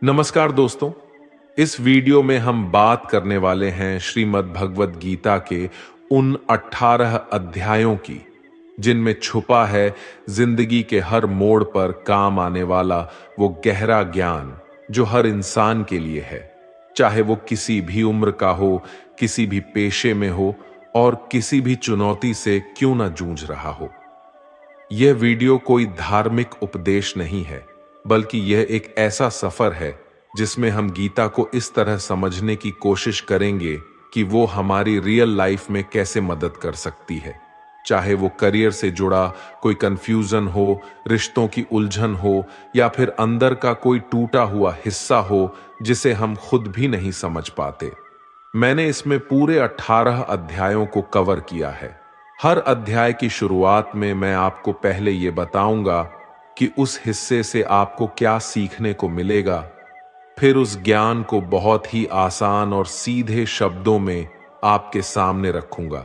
नमस्कार दोस्तों। इस वीडियो में हम बात करने वाले हैं श्रीमद् भगवद गीता के उन 18 अध्यायों की जिनमें छुपा है जिंदगी के हर मोड़ पर काम आने वाला वो गहरा ज्ञान जो हर इंसान के लिए है, चाहे वो किसी भी उम्र का हो, किसी भी पेशे में हो और किसी भी चुनौती से क्यों ना जूझ रहा हो। यह वीडियो कोई धार्मिक उपदेश नहीं है, बल्कि यह एक ऐसा सफर है जिसमें हम गीता को इस तरह समझने की कोशिश करेंगे कि वो हमारी रियल लाइफ में कैसे मदद कर सकती है। चाहे वो करियर से जुड़ा कोई कंफ्यूजन हो, रिश्तों की उलझन हो या फिर अंदर का कोई टूटा हुआ हिस्सा हो जिसे हम खुद भी नहीं समझ पाते। मैंने इसमें पूरे 18 अध्यायों को कवर किया है। हर अध्याय की शुरुआत में मैं आपको पहले ये बताऊंगा कि उस हिस्से से आपको क्या सीखने को मिलेगा, फिर उस ज्ञान को बहुत ही आसान और सीधे शब्दों में आपके सामने रखूंगा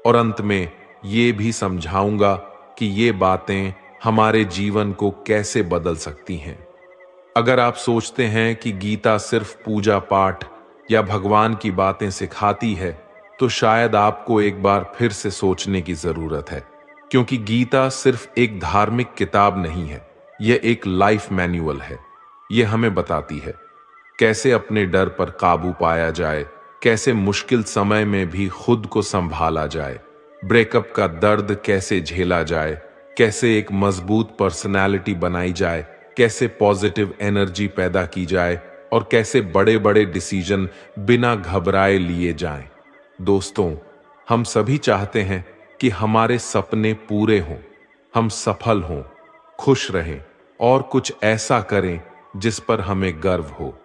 और अंत में ये भी समझाऊंगा कि ये बातें हमारे जीवन को कैसे बदल सकती हैं। अगर आप सोचते हैं कि गीता सिर्फ पूजा पाठ या भगवान की बातें सिखाती है, तो शायद आपको एक बार फिर से सोचने की जरूरत है, क्योंकि गीता सिर्फ एक धार्मिक किताब नहीं है, यह एक लाइफ मैनुअल है। यह हमें बताती है कैसे अपने डर पर काबू पाया जाए, कैसे मुश्किल समय में भी खुद को संभाला जाए, ब्रेकअप का दर्द कैसे झेला जाए, कैसे एक मजबूत पर्सनालिटी बनाई जाए, कैसे पॉजिटिव एनर्जी पैदा की जाए और कैसे बड़े बड़े डिसीजन बिना घबराए लिए जाएं। दोस्तों, हम सभी चाहते हैं कि हमारे सपने पूरे हों, हम सफल हों, खुश रहें और कुछ ऐसा करें जिस पर हमें गर्व हो।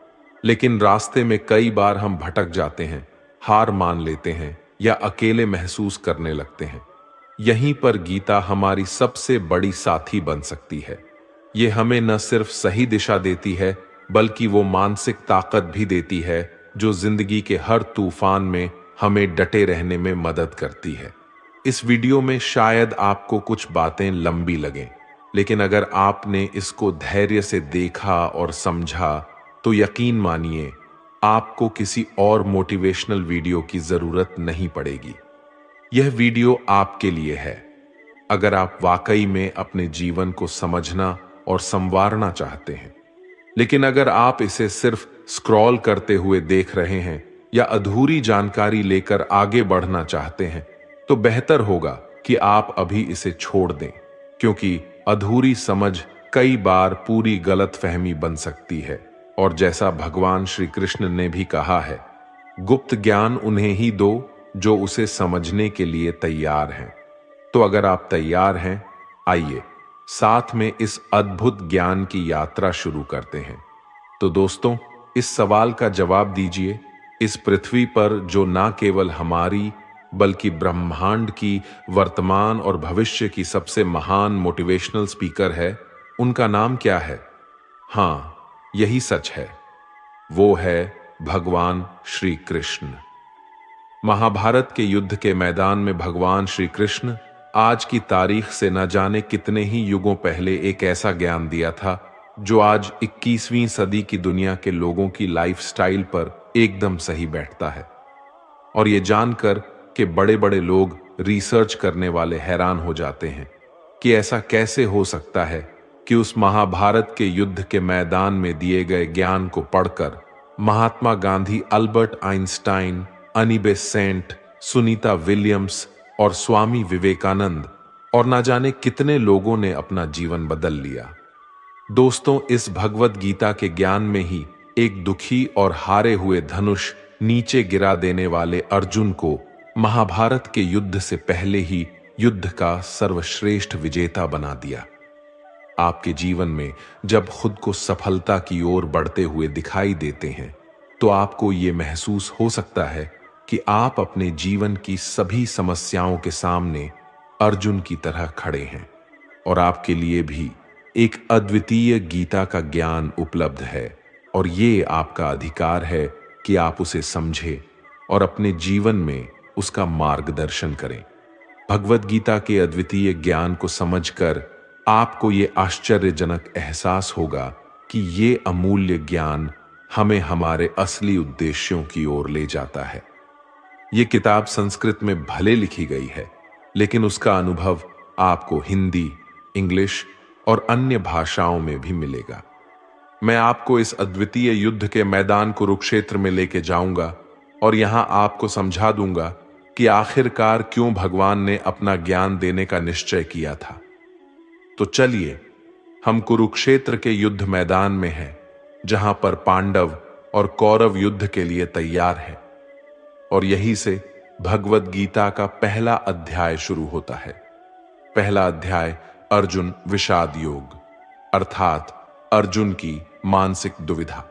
लेकिन रास्ते में कई बार हम भटक जाते हैं, हार मान लेते हैं या अकेले महसूस करने लगते हैं। यहीं पर गीता हमारी सबसे बड़ी साथी बन सकती है। ये हमें न सिर्फ सही दिशा देती है, बल्कि वो मानसिक ताकत भी देती है जो जिंदगी के हर तूफान में हमें डटे रहने में मदद करती है। इस वीडियो में शायद आपको कुछ बातें लंबी लगें, लेकिन अगर आपने इसको धैर्य से देखा और समझा तो यकीन मानिए आपको किसी और मोटिवेशनल वीडियो की जरूरत नहीं पड़ेगी। यह वीडियो आपके लिए है अगर आप वाकई में अपने जीवन को समझना और संवारना चाहते हैं। लेकिन अगर आप इसे सिर्फ स्क्रॉल करते हुए देख रहे हैं या अधूरी जानकारी लेकर आगे बढ़ना चाहते हैं, तो बेहतर होगा कि आप अभी इसे छोड़ दें, क्योंकि अधूरी समझ कई बार पूरी गलतफहमी बन सकती है। और जैसा भगवान श्री कृष्ण ने भी कहा है, गुप्त ज्ञान उन्हें ही दो जो उसे समझने के लिए तैयार हैं। तो अगर आप तैयार हैं, आइए साथ में इस अद्भुत ज्ञान की यात्रा शुरू करते हैं। तो दोस्तों, इस सवाल का जवाब दीजिए, इस पृथ्वी पर जो ना केवल हमारी बल्कि ब्रह्मांड की वर्तमान और भविष्य की सबसे महान मोटिवेशनल स्पीकर है, उनका नाम क्या है? हाँ, यही सच है। वो है भगवान श्री कृष्ण। महाभारत के युद्ध के मैदान में भगवान श्री कृष्ण आज की तारीख से न जाने कितने ही युगों पहले एक ऐसा ज्ञान दिया था जो आज 21वीं सदी की दुनिया के लोगों की लाइफस्टाइल पर एकदम सही बैठता है। और ये जानकर कि बड़े बड़े लोग, रिसर्च करने वाले हैरान हो जाते हैं कि ऐसा कैसे हो सकता है कि उस महाभारत के युद्ध के मैदान में दिए गए ज्ञान को पढ़कर महात्मा गांधी, अल्बर्ट आइंस्टाइन, अनी बेसेंट, सुनीता विलियम्स और स्वामी विवेकानंद और ना जाने कितने लोगों ने अपना जीवन बदल लिया। दोस्तों, इस भगवत गीता के ज्ञान में ही एक दुखी और हारे हुए धनुष नीचे गिरा देने वाले अर्जुन को महाभारत के युद्ध से पहले ही युद्ध का सर्वश्रेष्ठ विजेता बना दिया। आपके जीवन में जब खुद को सफलता की ओर बढ़ते हुए दिखाई देते हैं, तो आपको ये महसूस हो सकता है कि आप अपने जीवन की सभी समस्याओं के सामने अर्जुन की तरह खड़े हैं और आपके लिए भी एक अद्वितीय गीता का ज्ञान उपलब्ध है और ये आपका अधिकार है कि आप उसे समझें और अपने जीवन में उसका मार्गदर्शन करें। भगवद गीता के अद्वितीय ज्ञान को समझकर आपको ये आश्चर्यजनक एहसास होगा कि ये अमूल्य ज्ञान हमें हमारे असली उद्देश्यों की ओर ले जाता है। ये किताब संस्कृत में भले लिखी गई है, लेकिन उसका अनुभव आपको हिंदी, इंग्लिश और अन्य भाषाओं में भी मिलेगा। मैं आपको इस अद्वितीय युद्ध के मैदान कुरुक्षेत्र में लेके जाऊंगा और यहां आपको समझा दूंगा कि आखिरकार क्यों भगवान ने अपना ज्ञान देने का निश्चय किया था। तो चलिए, हम कुरुक्षेत्र के युद्ध मैदान में हैं, जहां पर पांडव और कौरव युद्ध के लिए तैयार हैं। और यहीं से भगवद गीता का पहला अध्याय शुरू होता है। पहला अध्याय अर्जुन विषाद योग, अर्थात अर्जुन की मानसिक दुविधा।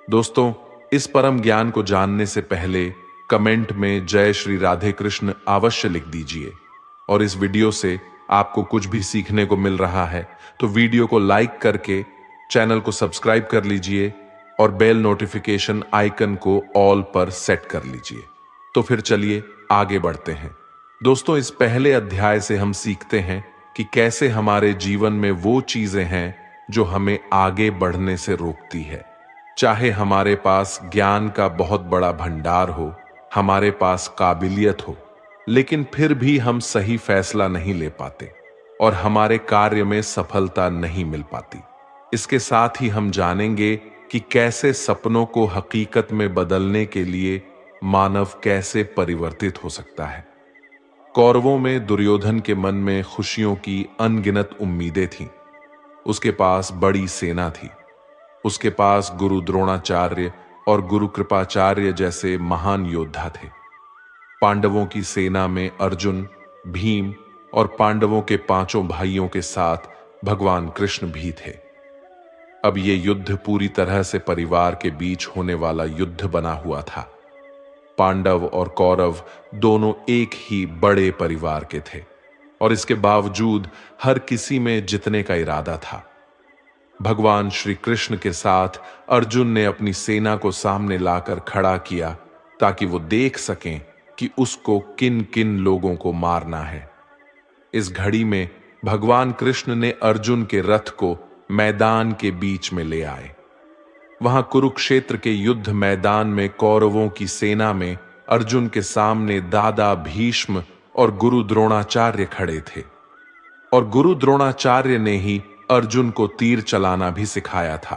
दोस्तों, इस परम ज्ञान को जानने से पहले कमेंट में जय श्री राधे कृष्ण अवश्य लिख दीजिए। और इस वीडियो से आपको कुछ भी सीखने को मिल रहा है तो वीडियो को लाइक करके चैनल को सब्सक्राइब कर लीजिए और बेल नोटिफिकेशन आइकन को ऑल पर सेट कर लीजिए। तो फिर चलिए आगे बढ़ते हैं। दोस्तों, इस पहले अध्याय से हम सीखते हैं कि कैसे हमारे जीवन में वो चीजें हैं जो हमें आगे बढ़ने से रोकती है। चाहे हमारे पास ज्ञान का बहुत बड़ा भंडार हो, हमारे पास काबिलियत हो, लेकिन फिर भी हम सही फैसला नहीं ले पाते और हमारे कार्य में सफलता नहीं मिल पाती। इसके साथ ही हम जानेंगे कि कैसे सपनों को हकीकत में बदलने के लिए मानव कैसे परिवर्तित हो सकता है। कौरवों में दुर्योधन के मन में खुशियों की अनगिनत उम्मीदें थीं। उसके पास बड़ी सेना थी। उसके पास गुरु द्रोणाचार्य और गुरु कृपाचार्य जैसे महान योद्धा थे। पांडवों की सेना में अर्जुन, भीम और पांडवों के पांचों भाइयों के साथ भगवान कृष्ण भी थे। अब ये युद्ध पूरी तरह से परिवार के बीच होने वाला युद्ध बना हुआ था। पांडव और कौरव दोनों एक ही बड़े परिवार के थे और इसके बावजूद हर किसी में जीतने का इरादा था। भगवान श्री कृष्ण के साथ अर्जुन ने अपनी सेना को सामने लाकर खड़ा किया ताकि वो देख सकें कि उसको किन किन लोगों को मारना है। इस घड़ी में भगवान कृष्ण ने अर्जुन के रथ को मैदान के बीच में ले आए। वहां कुरुक्षेत्र के युद्ध मैदान में कौरवों की सेना में अर्जुन के सामने दादा भीष्म और गुरु द्रोणाचार्य खड़े थे। और गुरु द्रोणाचार्य ने ही अर्जुन को तीर चलाना भी सिखाया था।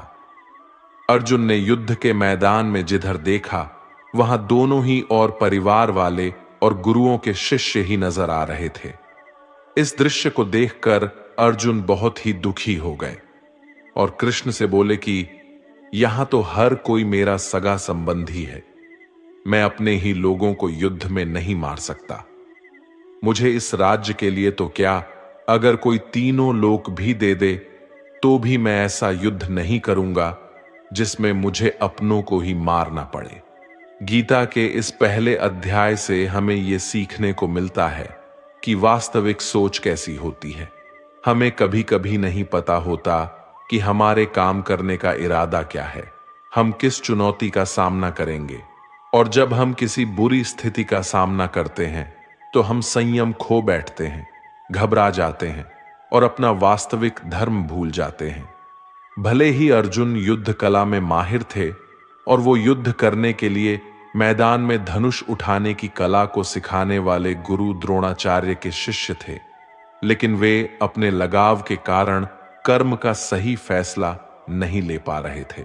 अर्जुन ने युद्ध के मैदान में जिधर देखा वहां दोनों ही और परिवार वाले और गुरुओं के शिष्य ही नजर आ रहे थे। इस दृश्य को देखकर अर्जुन बहुत ही दुखी हो गए और कृष्ण से बोले कि यहां तो हर कोई मेरा सगा संबंधी है। मैं अपने ही लोगों को युद्ध में नहीं मार सकता। मुझे इस राज्य के लिए तो क्या, अगर कोई तीनों लोक भी दे दे तो भी मैं ऐसा युद्ध नहीं करूंगा जिसमें मुझे अपनों को ही मारना पड़े। गीता के इस पहले अध्याय से हमें यह सीखने को मिलता है कि वास्तविक सोच कैसी होती है। हमें कभी कभी नहीं पता होता कि हमारे काम करने का इरादा क्या है, हम किस चुनौती का सामना करेंगे। और जब हम किसी बुरी स्थिति का सामना करते हैं तो हम संयम खो बैठते हैं, घबरा जाते हैं और अपना वास्तविक धर्म भूल जाते हैं। भले ही अर्जुन युद्ध कला में माहिर थे और वो युद्ध करने के लिए मैदान में धनुष उठाने की कला को सिखाने वाले गुरु द्रोणाचार्य के शिष्य थे, लेकिन वे अपने लगाव के कारण कर्म का सही फैसला नहीं ले पा रहे थे।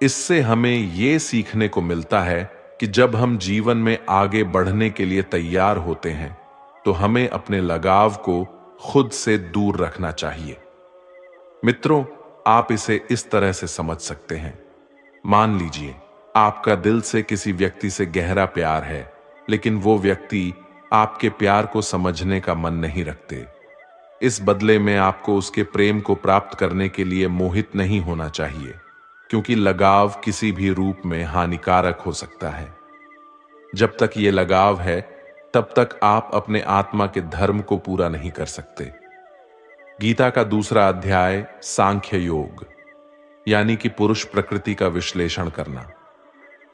इससे हमें यह सीखने को मिलता है कि जब हम जीवन में आगे बढ़ने के लिए तैयार होते हैं तो हमें अपने लगाव को खुद से दूर रखना चाहिए। मित्रों, आप इसे इस तरह से समझ सकते हैं। मान लीजिए आपका दिल से किसी व्यक्ति से गहरा प्यार है, लेकिन वो व्यक्ति आपके प्यार को समझने का मन नहीं रखते। इस बदले में आपको उसके प्रेम को प्राप्त करने के लिए मोहित नहीं होना चाहिए, क्योंकि लगाव किसी भी रूप में हानिकारक हो सकता है। जब तक ये लगाव है तब तक आप अपने आत्मा के धर्म को पूरा नहीं कर सकते। गीता का दूसरा अध्याय सांख्य योग, यानी कि पुरुष प्रकृति का विश्लेषण करना।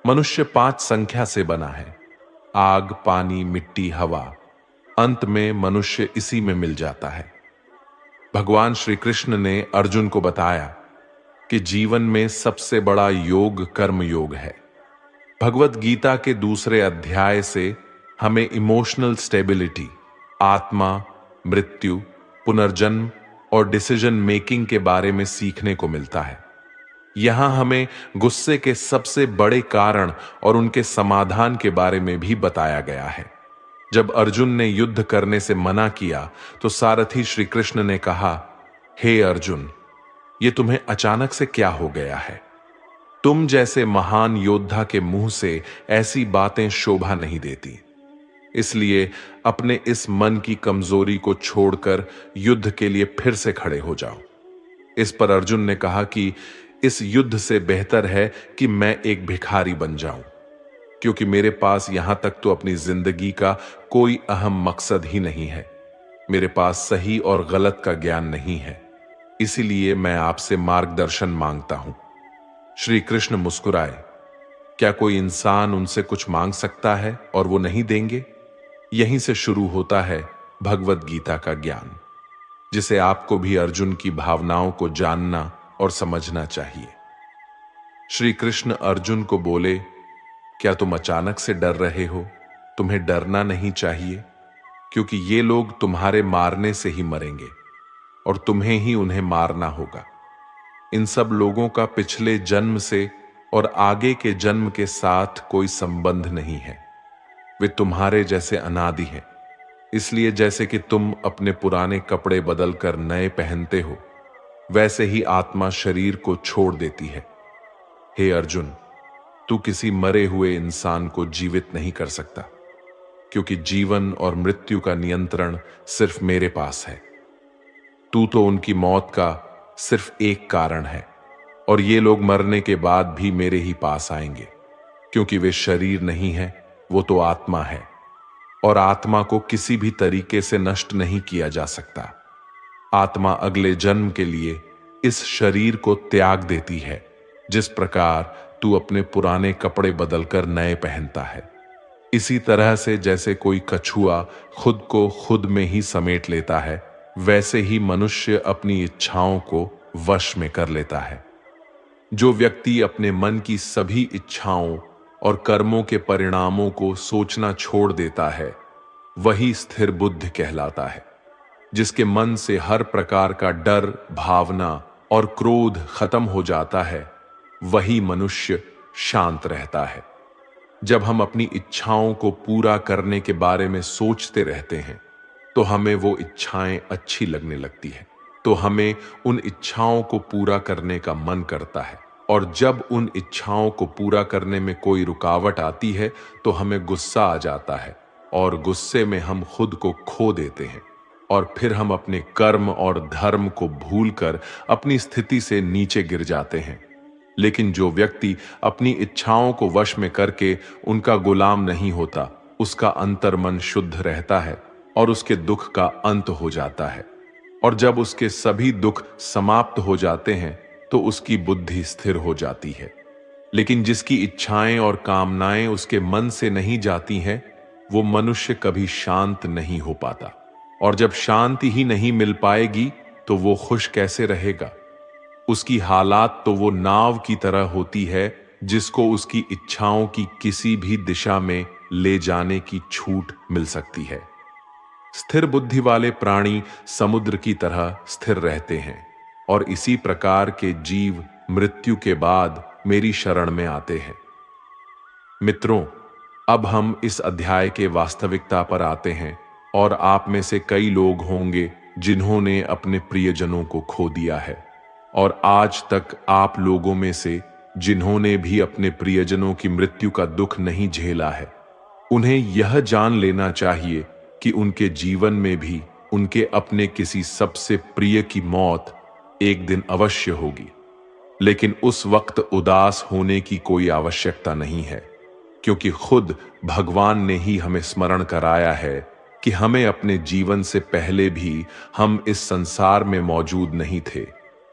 मनुष्य 5 संख्या से बना है: आग, पानी, मिट्टी, हवा। अंत में मनुष्य इसी में मिल जाता है। भगवान श्री कृष्ण ने अर्जुन को बताया कि जीवन में सबसे बड़ा योग कर्म योग है। भगवत गीता के दूसरे अध्याय से हमें इमोशनल स्टेबिलिटी, आत्मा, मृत्यु, पुनर्जन्म और डिसीजन मेकिंग के बारे में सीखने को मिलता है। यहां हमें गुस्से के सबसे बड़े कारण और उनके समाधान के बारे में भी बताया गया है। जब अर्जुन ने युद्ध करने से मना किया तो सारथी श्री कृष्ण ने कहा, हे अर्जुन, ये तुम्हें अचानक से क्या हो गया है? तुम जैसे महान योद्धा के मुंह से ऐसी बातें शोभा नहीं देती। इसलिए अपने इस मन की कमजोरी को छोड़कर युद्ध के लिए फिर से खड़े हो जाओ। इस पर अर्जुन ने कहा कि इस युद्ध से बेहतर है कि मैं एक भिखारी बन जाऊं, क्योंकि मेरे पास यहां तक तो अपनी जिंदगी का कोई अहम मकसद ही नहीं है। मेरे पास सही और गलत का ज्ञान नहीं है, इसीलिए मैं आपसे मार्गदर्शन मांगता हूं। श्री कृष्ण मुस्कुराए। क्या कोई इंसान उनसे कुछ मांग सकता है और वो नहीं देंगे? यहीं से शुरू होता है भगवत गीता का ज्ञान, जिसे आपको भी अर्जुन की भावनाओं को जानना और समझना चाहिए। श्री कृष्ण अर्जुन को बोले, क्या तुम अचानक से डर रहे हो? तुम्हें डरना नहीं चाहिए, क्योंकि ये लोग तुम्हारे मारने से ही मरेंगे और तुम्हें ही उन्हें मारना होगा। इन सब लोगों का पिछले जन्म से और आगे के जन्म के साथ कोई संबंध नहीं है। वे तुम्हारे जैसे अनादि हैं। इसलिए जैसे कि तुम अपने पुराने कपड़े बदलकर नए पहनते हो, वैसे ही आत्मा शरीर को छोड़ देती है। हे अर्जुन, तू किसी मरे हुए इंसान को जीवित नहीं कर सकता, क्योंकि जीवन और मृत्यु का नियंत्रण सिर्फ मेरे पास है। तू तो उनकी मौत का सिर्फ एक कारण है, और ये लोग मरने के बाद भी मेरे ही पास आएंगे, क्योंकि वे शरीर नहीं है, वो तो आत्मा है, और आत्मा को किसी भी तरीके से नष्ट नहीं किया जा सकता। आत्मा अगले जन्म के लिए इस शरीर को त्याग देती है, जिस प्रकार तू अपने पुराने कपड़े बदलकर नए पहनता है। इसी तरह से जैसे कोई कछुआ खुद को खुद में ही समेट लेता है, वैसे ही मनुष्य अपनी इच्छाओं को वश में कर लेता है। जो व्यक्ति अपने मन की सभी इच्छाओं और कर्मों के परिणामों को सोचना छोड़ देता है, वही स्थिर बुद्धि कहलाता है। जिसके मन से हर प्रकार का डर, भावना और क्रोध खत्म हो जाता है, वही मनुष्य शांत रहता है। जब हम अपनी इच्छाओं को पूरा करने के बारे में सोचते रहते हैं, तो हमें वो इच्छाएं अच्छी लगने लगती है, तो हमें उन इच्छाओं को पूरा करने का मन करता है। और जब उन इच्छाओं को पूरा करने में कोई रुकावट आती है, तो हमें गुस्सा आ जाता है, और गुस्से में हम खुद को खो देते हैं, और फिर हम अपने कर्म और धर्म को भूलकर अपनी स्थिति से नीचे गिर जाते हैं। लेकिन जो व्यक्ति अपनी इच्छाओं को वश में करके उनका गुलाम नहीं होता, उसका अंतर्मन शुद्ध रहता है और उसके दुख का अंत हो जाता है। और जब उसके सभी दुख समाप्त हो जाते हैं, तो उसकी बुद्धि स्थिर हो जाती है। लेकिन जिसकी इच्छाएं और कामनाएं उसके मन से नहीं जाती हैं, वो मनुष्य कभी शांत नहीं हो पाता। और जब शांति ही नहीं मिल पाएगी, तो वो खुश कैसे रहेगा? उसकी हालात तो वो नाव की तरह होती है, जिसको उसकी इच्छाओं की किसी भी दिशा में ले जाने की छूट मिल सकती है। स्थिर बुद्धि वाले प्राणी समुद्र की तरह स्थिर रहते हैं, और इसी प्रकार के जीव मृत्यु के बाद मेरी शरण में आते हैं। मित्रों, अब हम इस अध्याय के वास्तविकता पर आते हैं, और आप में से कई लोग होंगे जिन्होंने अपने प्रियजनों को खो दिया है, और आज तक आप लोगों में से जिन्होंने भी अपने प्रियजनों की मृत्यु का दुख नहीं झेला है, उन्हें यह जान लेना चाहिए कि उनके जीवन में भी उनके अपने किसी सबसे प्रिय की मौत एक दिन अवश्य होगी। लेकिन उस वक्त उदास होने की कोई आवश्यकता नहीं है, क्योंकि खुद भगवान ने ही हमें स्मरण कराया है कि हमें अपने जीवन से पहले भी हम इस संसार में मौजूद नहीं थे,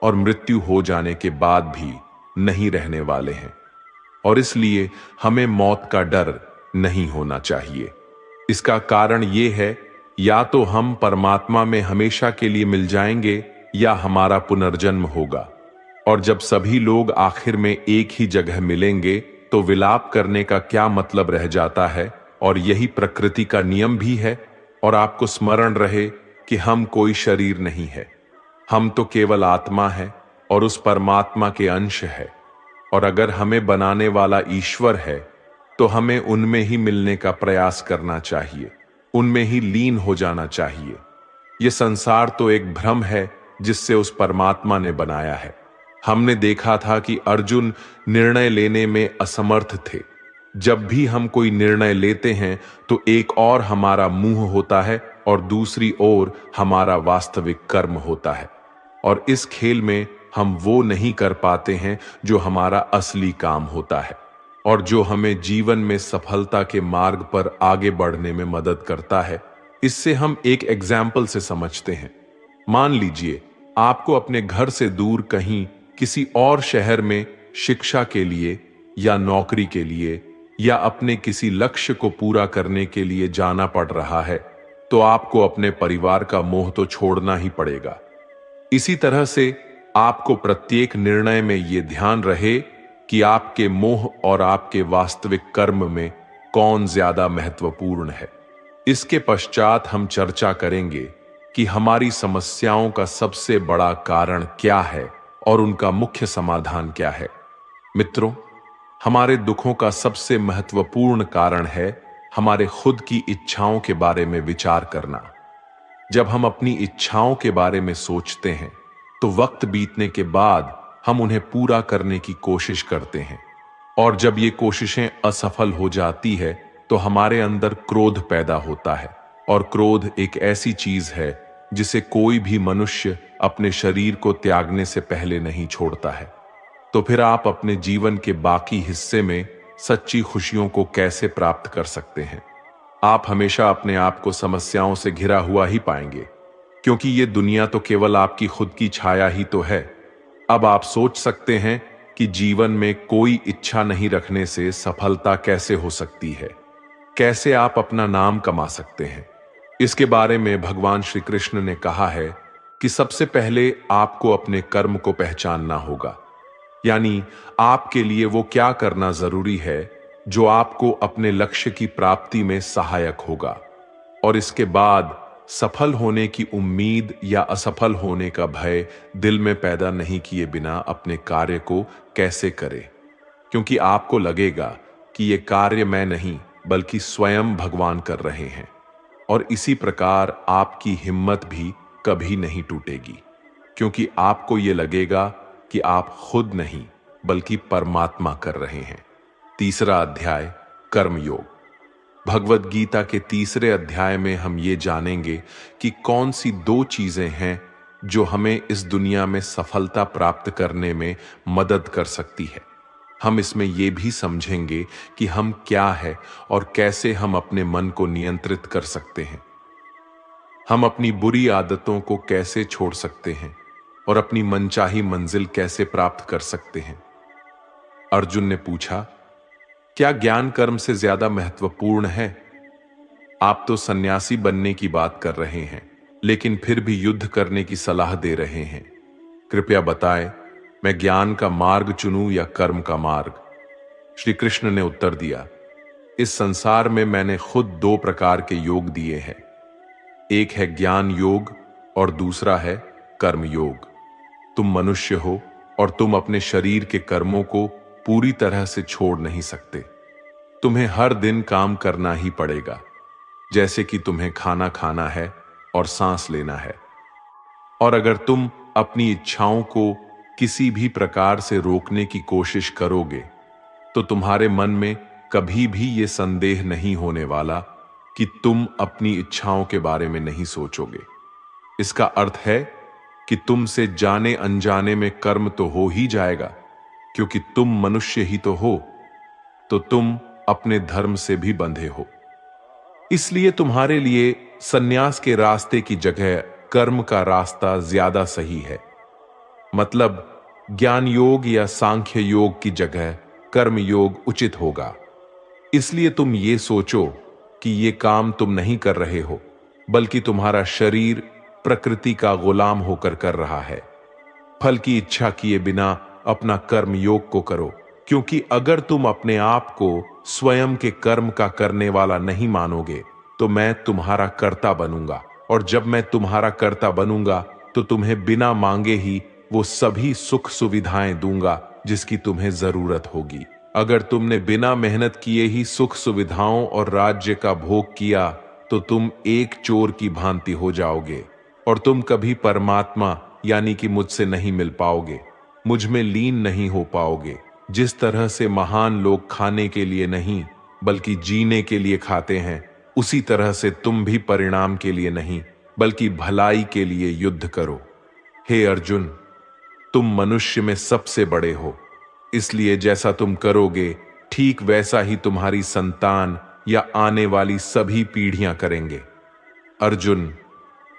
और मृत्यु हो जाने के बाद भी नहीं रहने वाले हैं। और इसलिए हमें मौत का डर नहीं होना चाहिए। इसका कारण ये है, या तो हम परमात्मा में हमेशा के लिए मिल जाएंगे, या हमारा पुनर्जन्म होगा। और जब सभी लोग आखिर में एक ही जगह मिलेंगे तो विलाप करने का क्या मतलब रह जाता है। और यही प्रकृति का नियम भी है। और आपको स्मरण रहे कि हम कोई शरीर नहीं है, हम तो केवल आत्मा है और उस परमात्मा के अंश है। और अगर हमें बनाने वाला ईश्वर है तो हमें उनमें ही मिलने का प्रयास करना चाहिए, उनमें ही लीन हो जाना चाहिए। यह संसार तो एक भ्रम है जिससे उस परमात्मा ने बनाया है। हमने देखा था कि अर्जुन निर्णय लेने में असमर्थ थे। जब भी हम कोई निर्णय लेते हैं तो एक और हमारा मुंह होता है और दूसरी ओर हमारा वास्तविक कर्म होता है। और इस खेल में हम वो नहीं कर पाते हैं जो हमारा असली काम होता है और जो हमें जीवन में सफलता के मार्ग पर आगे बढ़ने में मदद करता है। इससे हम एक एग्जाम्पल से समझते हैं। मान लीजिए आपको अपने घर से दूर कहीं किसी और शहर में शिक्षा के लिए या नौकरी के लिए या अपने किसी लक्ष्य को पूरा करने के लिए जाना पड़ रहा है, तो आपको अपने परिवार का मोह तो छोड़ना ही पड़ेगा। इसी तरह से आपको प्रत्येक निर्णय में यह ध्यान रहे कि आपके मोह और आपके वास्तविक कर्म में कौन ज्यादा महत्वपूर्ण है। इसके पश्चात हम चर्चा करेंगे कि हमारी समस्याओं का सबसे बड़ा कारण क्या है और उनका मुख्य समाधान क्या है। मित्रों, हमारे दुखों का सबसे महत्वपूर्ण कारण है हमारे खुद की इच्छाओं के बारे में विचार करना। जब हम अपनी इच्छाओं के बारे में सोचते हैं तो वक्त बीतने के बाद हम उन्हें पूरा करने की कोशिश करते हैं, और जब ये कोशिशें असफल हो जाती है तो हमारे अंदर क्रोध पैदा होता है। और क्रोध एक ऐसी चीज है जिसे कोई भी मनुष्य अपने शरीर को त्यागने से पहले नहीं छोड़ता है। तो फिर आप अपने जीवन के बाकी हिस्से में सच्ची खुशियों को कैसे प्राप्त कर सकते हैं? आप हमेशा अपने आप को समस्याओं से घिरा हुआ ही पाएंगे, क्योंकि ये दुनिया तो केवल आपकी खुद की छाया ही तो है। अब आप सोच सकते हैं कि जीवन में कोई इच्छा नहीं रखने से सफलता कैसे हो सकती है, कैसे आप अपना नाम कमा सकते हैं। इसके बारे में भगवान श्री कृष्ण ने कहा है कि सबसे पहले आपको अपने कर्म को पहचानना होगा, यानी आपके लिए वो क्या करना जरूरी है जो आपको अपने लक्ष्य की प्राप्ति में सहायक होगा। और इसके बाद सफल होने की उम्मीद या असफल होने का भय दिल में पैदा नहीं किए बिना अपने कार्य को कैसे करें, क्योंकि आपको लगेगा कि ये कार्य मैं नहीं बल्कि स्वयं भगवान कर रहे हैं। और इसी प्रकार आपकी हिम्मत भी कभी नहीं टूटेगी, क्योंकि आपको ये लगेगा कि आप खुद नहीं बल्कि परमात्मा कर रहे हैं। तीसरा अध्याय, कर्मयोग। भगवद गीता के तीसरे अध्याय में हम ये जानेंगे कि कौन सी दो चीजें हैं जो हमें इस दुनिया में सफलता प्राप्त करने में मदद कर सकती है। हम इसमें यह भी समझेंगे कि हम क्या है और कैसे हम अपने मन को नियंत्रित कर सकते हैं। हम अपनी बुरी आदतों को कैसे छोड़ सकते हैं और अपनी मनचाही मंजिल कैसे प्राप्त कर सकते हैं। अर्जुन ने पूछा, क्या ज्ञान कर्म से ज्यादा महत्वपूर्ण है? आप तो सन्यासी बनने की बात कर रहे हैं, लेकिन फिर भी युद्ध करने की सलाह दे रहे हैं। कृपया बताएं, मैं ज्ञान का मार्ग चुनूं या कर्म का मार्ग? श्री कृष्ण ने उत्तर दिया, इस संसार में मैंने खुद दो प्रकार के योग दिए हैं। एक है ज्ञान योग और दूसरा है कर्म योग। तुम मनुष्य हो और तुम अपने शरीर के कर्मों को पूरी तरह से छोड़ नहीं सकते। तुम्हें हर दिन काम करना ही पड़ेगा, जैसे कि तुम्हें खाना खाना है और सांस लेना है। और अगर तुम अपनी इच्छाओं को किसी भी प्रकार से रोकने की कोशिश करोगे तो तुम्हारे मन में कभी भी ये संदेह नहीं होने वाला कि तुम अपनी इच्छाओं के बारे में नहीं सोचोगे। इसका अर्थ है कि तुमसे जाने अनजाने में कर्म तो हो ही जाएगा, क्योंकि तुम मनुष्य ही तो हो, तो तुम अपने धर्म से भी बंधे हो। इसलिए तुम्हारे लिए सन्यास के रास्ते की जगह कर्म का रास्ता ज्यादा सही है। मतलब ज्ञान योग या सांख्य योग की जगह कर्म योग उचित होगा। इसलिए तुम ये सोचो कि ये काम तुम नहीं कर रहे हो, बल्कि तुम्हारा शरीर प्रकृति का गुलाम होकर कर रहा है। फल की इच्छा किए बिना अपना कर्म योग को करो, क्योंकि अगर तुम अपने आप को स्वयं के कर्म का करने वाला नहीं मानोगे तो मैं तुम्हारा कर्ता बनूंगा, और जब मैं तुम्हारा कर्ता बनूंगा तो तुम्हें बिना मांगे ही वो सभी सुख सुविधाएं दूंगा जिसकी तुम्हें जरूरत होगी। अगर तुमने बिना मेहनत किए ही सुख सुविधाओं और राज्य का भोग किया तो तुम एक चोर की भांति हो जाओगे और तुम कभी परमात्मा यानी कि मुझसे नहीं मिल पाओगे, मुझ में लीन नहीं हो पाओगे। जिस तरह से महान लोग खाने के लिए नहीं बल्कि जीने के लिए खाते हैं, उसी तरह से तुम भी परिणाम के लिए नहीं बल्कि भलाई के लिए युद्ध करो। हे अर्जुन, तुम मनुष्य में सबसे बड़े हो, इसलिए जैसा तुम करोगे ठीक वैसा ही तुम्हारी संतान या आने वाली सभी पीढ़ियां करेंगे। अर्जुन,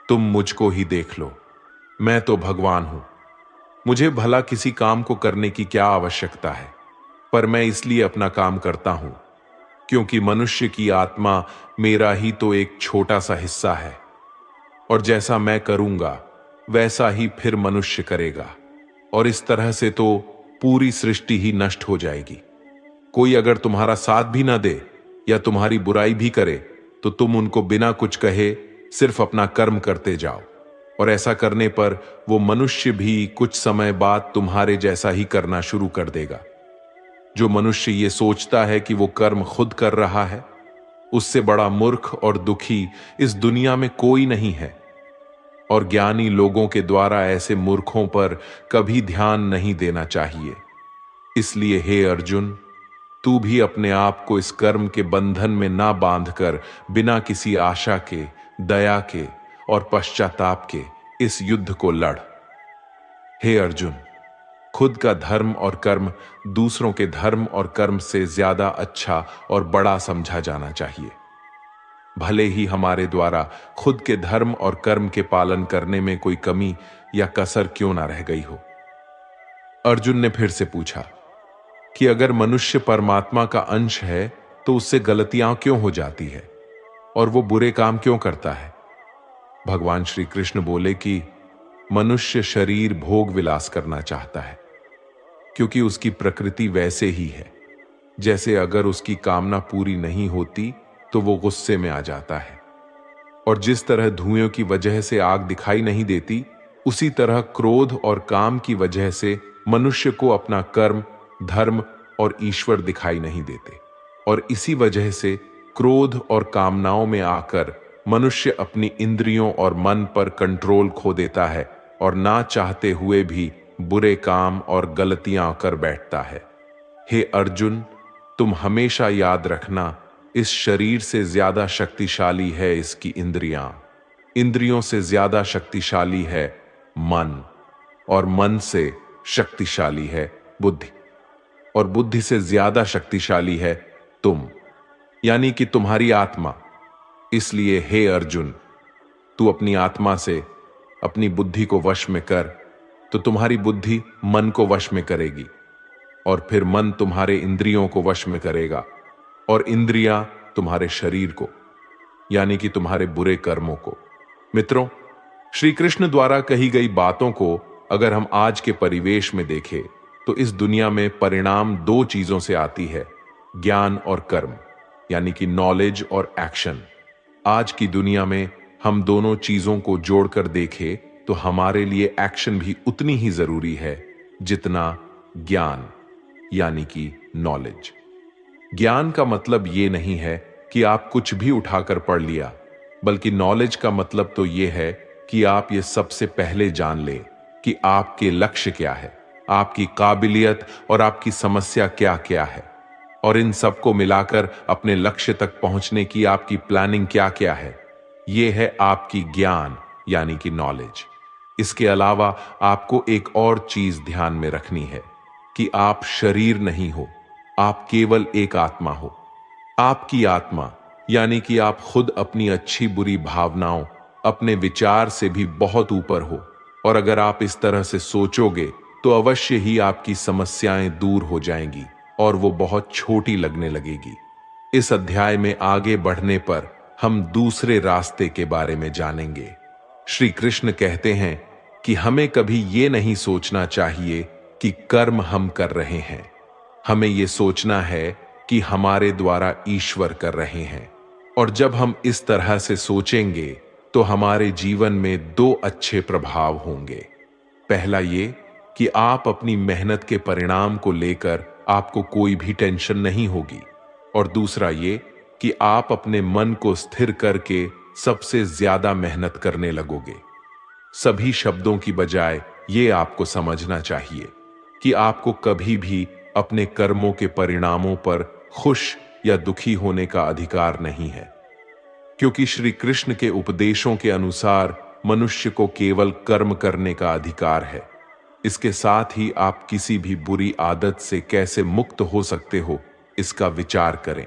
तुम मुझको ही देख लो, मैं तो भगवान हूं। मुझे भला किसी काम को करने की क्या आवश्यकता है, पर मैं इसलिए अपना काम करता हूं क्योंकि मनुष्य की आत्मा मेरा ही तो एक छोटा सा हिस्सा है, और जैसा मैं करूंगा वैसा ही फिर मनुष्य करेगा, और इस तरह से तो पूरी सृष्टि ही नष्ट हो जाएगी। कोई अगर तुम्हारा साथ भी ना दे या तुम्हारी बुराई भी करे तो तुम उनको बिना कुछ कहे सिर्फ अपना कर्म करते जाओ, और ऐसा करने पर वो मनुष्य भी कुछ समय बाद तुम्हारे जैसा ही करना शुरू कर देगा। जो मनुष्य ये सोचता है कि वो कर्म खुद कर रहा है, उससे बड़ा मूर्ख और दुखी इस दुनिया में कोई नहीं है, और ज्ञानी लोगों के द्वारा ऐसे मूर्खों पर कभी ध्यान नहीं देना चाहिए। इसलिए हे अर्जुन, तू भी अपने आप को इस कर्म के बंधन में ना बांधकर बिना किसी आशा के, दया के और पश्चाताप के इस युद्ध को लड़। हे अर्जुन, खुद का धर्म और कर्म दूसरों के धर्म और कर्म से ज्यादा अच्छा और बड़ा समझा जाना चाहिए, भले ही हमारे द्वारा खुद के धर्म और कर्म के पालन करने में कोई कमी या कसर क्यों ना रह गई हो। अर्जुन ने फिर से पूछा कि अगर मनुष्य परमात्मा का अंश है तो उससे गलतियां क्यों हो जाती है और वो बुरे काम क्यों करता है। भगवान श्री कृष्ण बोले कि मनुष्य शरीर भोग विलास करना चाहता है क्योंकि उसकी प्रकृति वैसे ही है, जैसे अगर उसकी कामना पूरी नहीं होती तो वो गुस्से में आ जाता है, और जिस तरह धुएं की वजह से आग दिखाई नहीं देती, उसी तरह क्रोध और काम की वजह से मनुष्य को अपना कर्म, धर्म और ईश्वर दिखाई नहीं देते, और इसी वजह से क्रोध और कामनाओं में आकर मनुष्य अपनी इंद्रियों और मन पर कंट्रोल खो देता है और ना चाहते हुए भी बुरे काम और गलतियां कर बैठता है। हे अर्जुन, तुम हमेशा याद रखना, इस शरीर से ज्यादा शक्तिशाली है इसकी इंद्रियां, इंद्रियों से ज्यादा शक्तिशाली है मन, और मन से शक्तिशाली है बुद्धि, और बुद्धि से ज्यादा शक्तिशाली है तुम, यानी कि तुम्हारी आत्मा। इसलिए हे अर्जुन, तू अपनी आत्मा से अपनी बुद्धि को वश में कर, तो तुम्हारी बुद्धि मन को वश में करेगी, और फिर मन तुम्हारे इंद्रियों को वश में करेगा, और इंद्रियां तुम्हारे शरीर को, यानी कि तुम्हारे बुरे कर्मों को। मित्रों, श्री कृष्ण द्वारा कही गई बातों को अगर हम आज के परिवेश में देखें तो इस दुनिया में परिणाम दो चीजों से आती है, ज्ञान और कर्म, यानी कि नॉलेज और एक्शन। आज की दुनिया में हम दोनों चीजों को जोड़कर देखें तो हमारे लिए एक्शन भी उतनी ही जरूरी है जितना ज्ञान, यानी कि नॉलेज। ज्ञान का मतलब ये नहीं है कि आप कुछ भी उठाकर पढ़ लिया, बल्कि नॉलेज का मतलब तो ये है कि आप ये सबसे पहले जान लें कि आपके लक्ष्य क्या है, आपकी काबिलियत और आपकी समस्या क्या क्या है, और इन सबको मिलाकर अपने लक्ष्य तक पहुंचने की आपकी प्लानिंग क्या क्या है। ये है आपकी ज्ञान, यानी कि नॉलेज। इसके अलावा आपको एक और चीज ध्यान में रखनी है कि आप शरीर नहीं हो, आप केवल एक आत्मा हो। आपकी आत्मा, यानी कि आप खुद अपनी अच्छी बुरी भावनाओं, अपने विचार से भी बहुत ऊपर हो, और अगर आप इस तरह से सोचोगे तो अवश्य ही आपकी समस्याएं दूर हो जाएंगी और वो बहुत छोटी लगने लगेगी। इस अध्याय में आगे बढ़ने पर हम दूसरे रास्ते के बारे में जानेंगे। श्री कृष्ण कहते हैं कि हमें कभी ये नहीं सोचना चाहिए कि कर्म हम कर रहे हैं। हमें ये सोचना है कि हमारे द्वारा ईश्वर कर रहे हैं। और जब हम इस तरह से सोचेंगे तो हमारे जीवन में दो अच्छे प्रभाव होंगे। पहला ये कि आप अपनी मेहनत के परिणाम को लेकर आपको कोई भी टेंशन नहीं होगी, और दूसरा ये कि आप अपने मन को स्थिर करके सबसे ज्यादा मेहनत करने लगोगे। सभी शब्दों की बजाय ये आपको समझना चाहिए कि आपको कभी भी अपने कर्मों के परिणामों पर खुश या दुखी होने का अधिकार नहीं है, क्योंकि श्री कृष्ण के उपदेशों के अनुसार मनुष्य को केवल कर्म करने का अधिकार है। इसके साथ ही आप किसी भी बुरी आदत से कैसे मुक्त हो सकते हो, इसका विचार करें।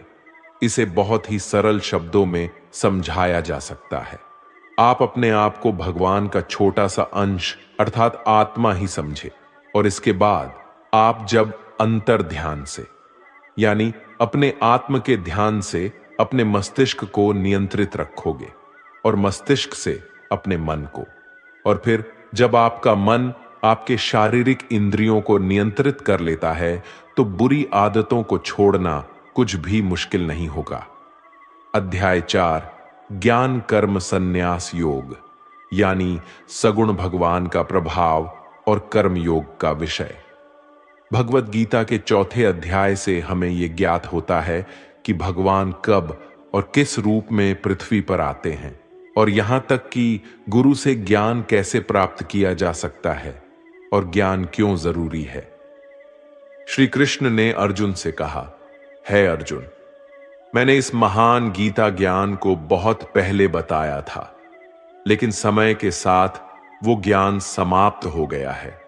इसे बहुत ही सरल शब्दों में समझाया जा सकता है। आप अपने आप को भगवान का छोटा सा अंश अर्थात आत्मा ही समझे, और इसके बाद आप जब अंतर ध्यान से यानी अपने आत्म के ध्यान से अपने मस्तिष्क को नियंत्रित रखोगे और मस्तिष्क से अपने मन को, और फिर जब आपका मन आपके शारीरिक इंद्रियों को नियंत्रित कर लेता है तो बुरी आदतों को छोड़ना कुछ भी मुश्किल नहीं होगा। अध्याय 4 ज्ञान कर्म संन्यास योग यानी सगुण भगवान का प्रभाव और कर्म योग का विषय। भगवत गीता के चौथे अध्याय से हमें यह ज्ञात होता है कि भगवान कब और किस रूप में पृथ्वी पर आते हैं, और यहां तक कि गुरु से ज्ञान कैसे प्राप्त किया जा सकता है और ज्ञान क्यों जरूरी है। श्री कृष्ण ने अर्जुन से कहा, है अर्जुन, मैंने इस महान गीता ज्ञान को बहुत पहले बताया था, लेकिन समय के साथ वो ज्ञान समाप्त हो गया है।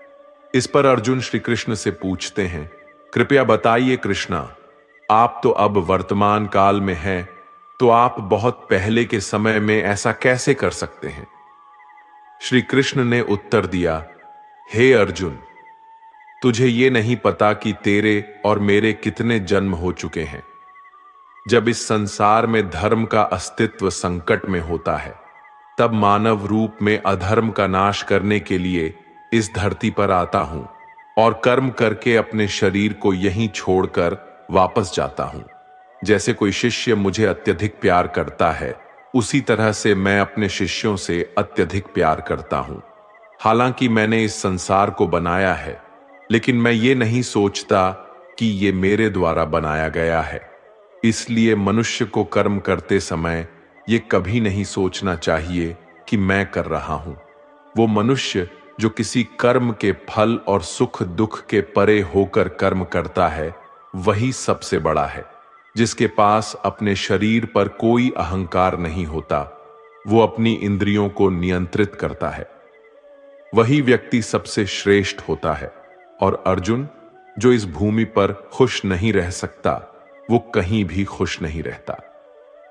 इस पर अर्जुन श्री कृष्ण से पूछते हैं, कृपया बताइए कृष्णा, आप तो अब वर्तमान काल में हैं, तो आप बहुत पहले के समय में ऐसा कैसे कर सकते हैं? श्री कृष्ण ने उत्तर दिया, हे अर्जुन, तुझे ये नहीं पता कि तेरे और मेरे कितने जन्म हो चुके हैं। जब इस संसार में धर्म का अस्तित्व संकट में होता है, तब मानव रूप में अधर्म का नाश करने के लिए इस धरती पर आता हूं और कर्म करके अपने शरीर को यहीं छोड़कर वापस जाता हूं। जैसे कोई शिष्य मुझे अत्यधिक प्यार करता है, उसी तरह से मैं अपने शिष्यों से अत्यधिक प्यार करता हूं। हालांकि मैंने इस संसार को बनाया है, लेकिन मैं ये नहीं सोचता कि ये मेरे द्वारा बनाया गया है। इसलिए मनुष्य को कर्म करते समय ये कभी नहीं सोचना चाहिए कि मैं कर रहा हूं। वो मनुष्य जो किसी कर्म के फल और सुख दुख के परे होकर कर्म करता है, वही सबसे बड़ा है। जिसके पास अपने शरीर पर कोई अहंकार नहीं होता, वो अपनी इंद्रियों को नियंत्रित करता है, वही व्यक्ति सबसे श्रेष्ठ होता है। और अर्जुन, जो इस भूमि पर खुश नहीं रह सकता, वो कहीं भी खुश नहीं रहता।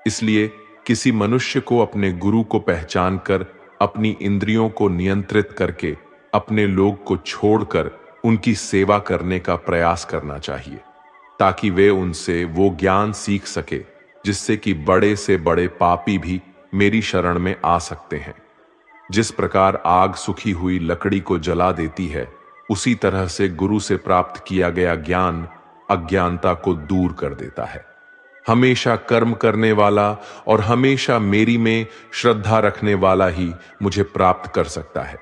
इसलिए किसी मनुष्य को अपने गुरु को पहचान कर अपनी इंद्रियों को नियंत्रित करके अपने लोग को छोड़कर उनकी सेवा करने का प्रयास करना चाहिए, ताकि वे उनसे वो ज्ञान सीख सके जिससे कि बड़े से बड़े पापी भी मेरी शरण में आ सकते हैं। जिस प्रकार आग सूखी हुई लकड़ी को जला देती है, उसी तरह से गुरु से प्राप्त किया गया ज्ञान अज्ञानता को दूर कर देता है। हमेशा कर्म करने वाला और हमेशा मेरी में श्रद्धा रखने वाला ही मुझे प्राप्त कर सकता है।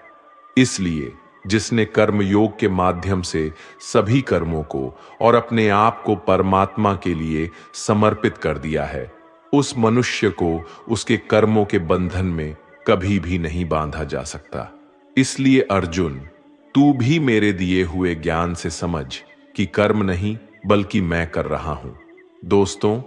इसलिए जिसने कर्म योग के माध्यम से सभी कर्मों को और अपने आप को परमात्मा के लिए समर्पित कर दिया है, उस मनुष्य को उसके कर्मों के बंधन में कभी भी नहीं बांधा जा सकता। इसलिए अर्जुन, तू भी मेरे दिए हुए ज्ञान से समझ कि कर्म नहीं बल्कि मैं कर रहा हूं। दोस्तों,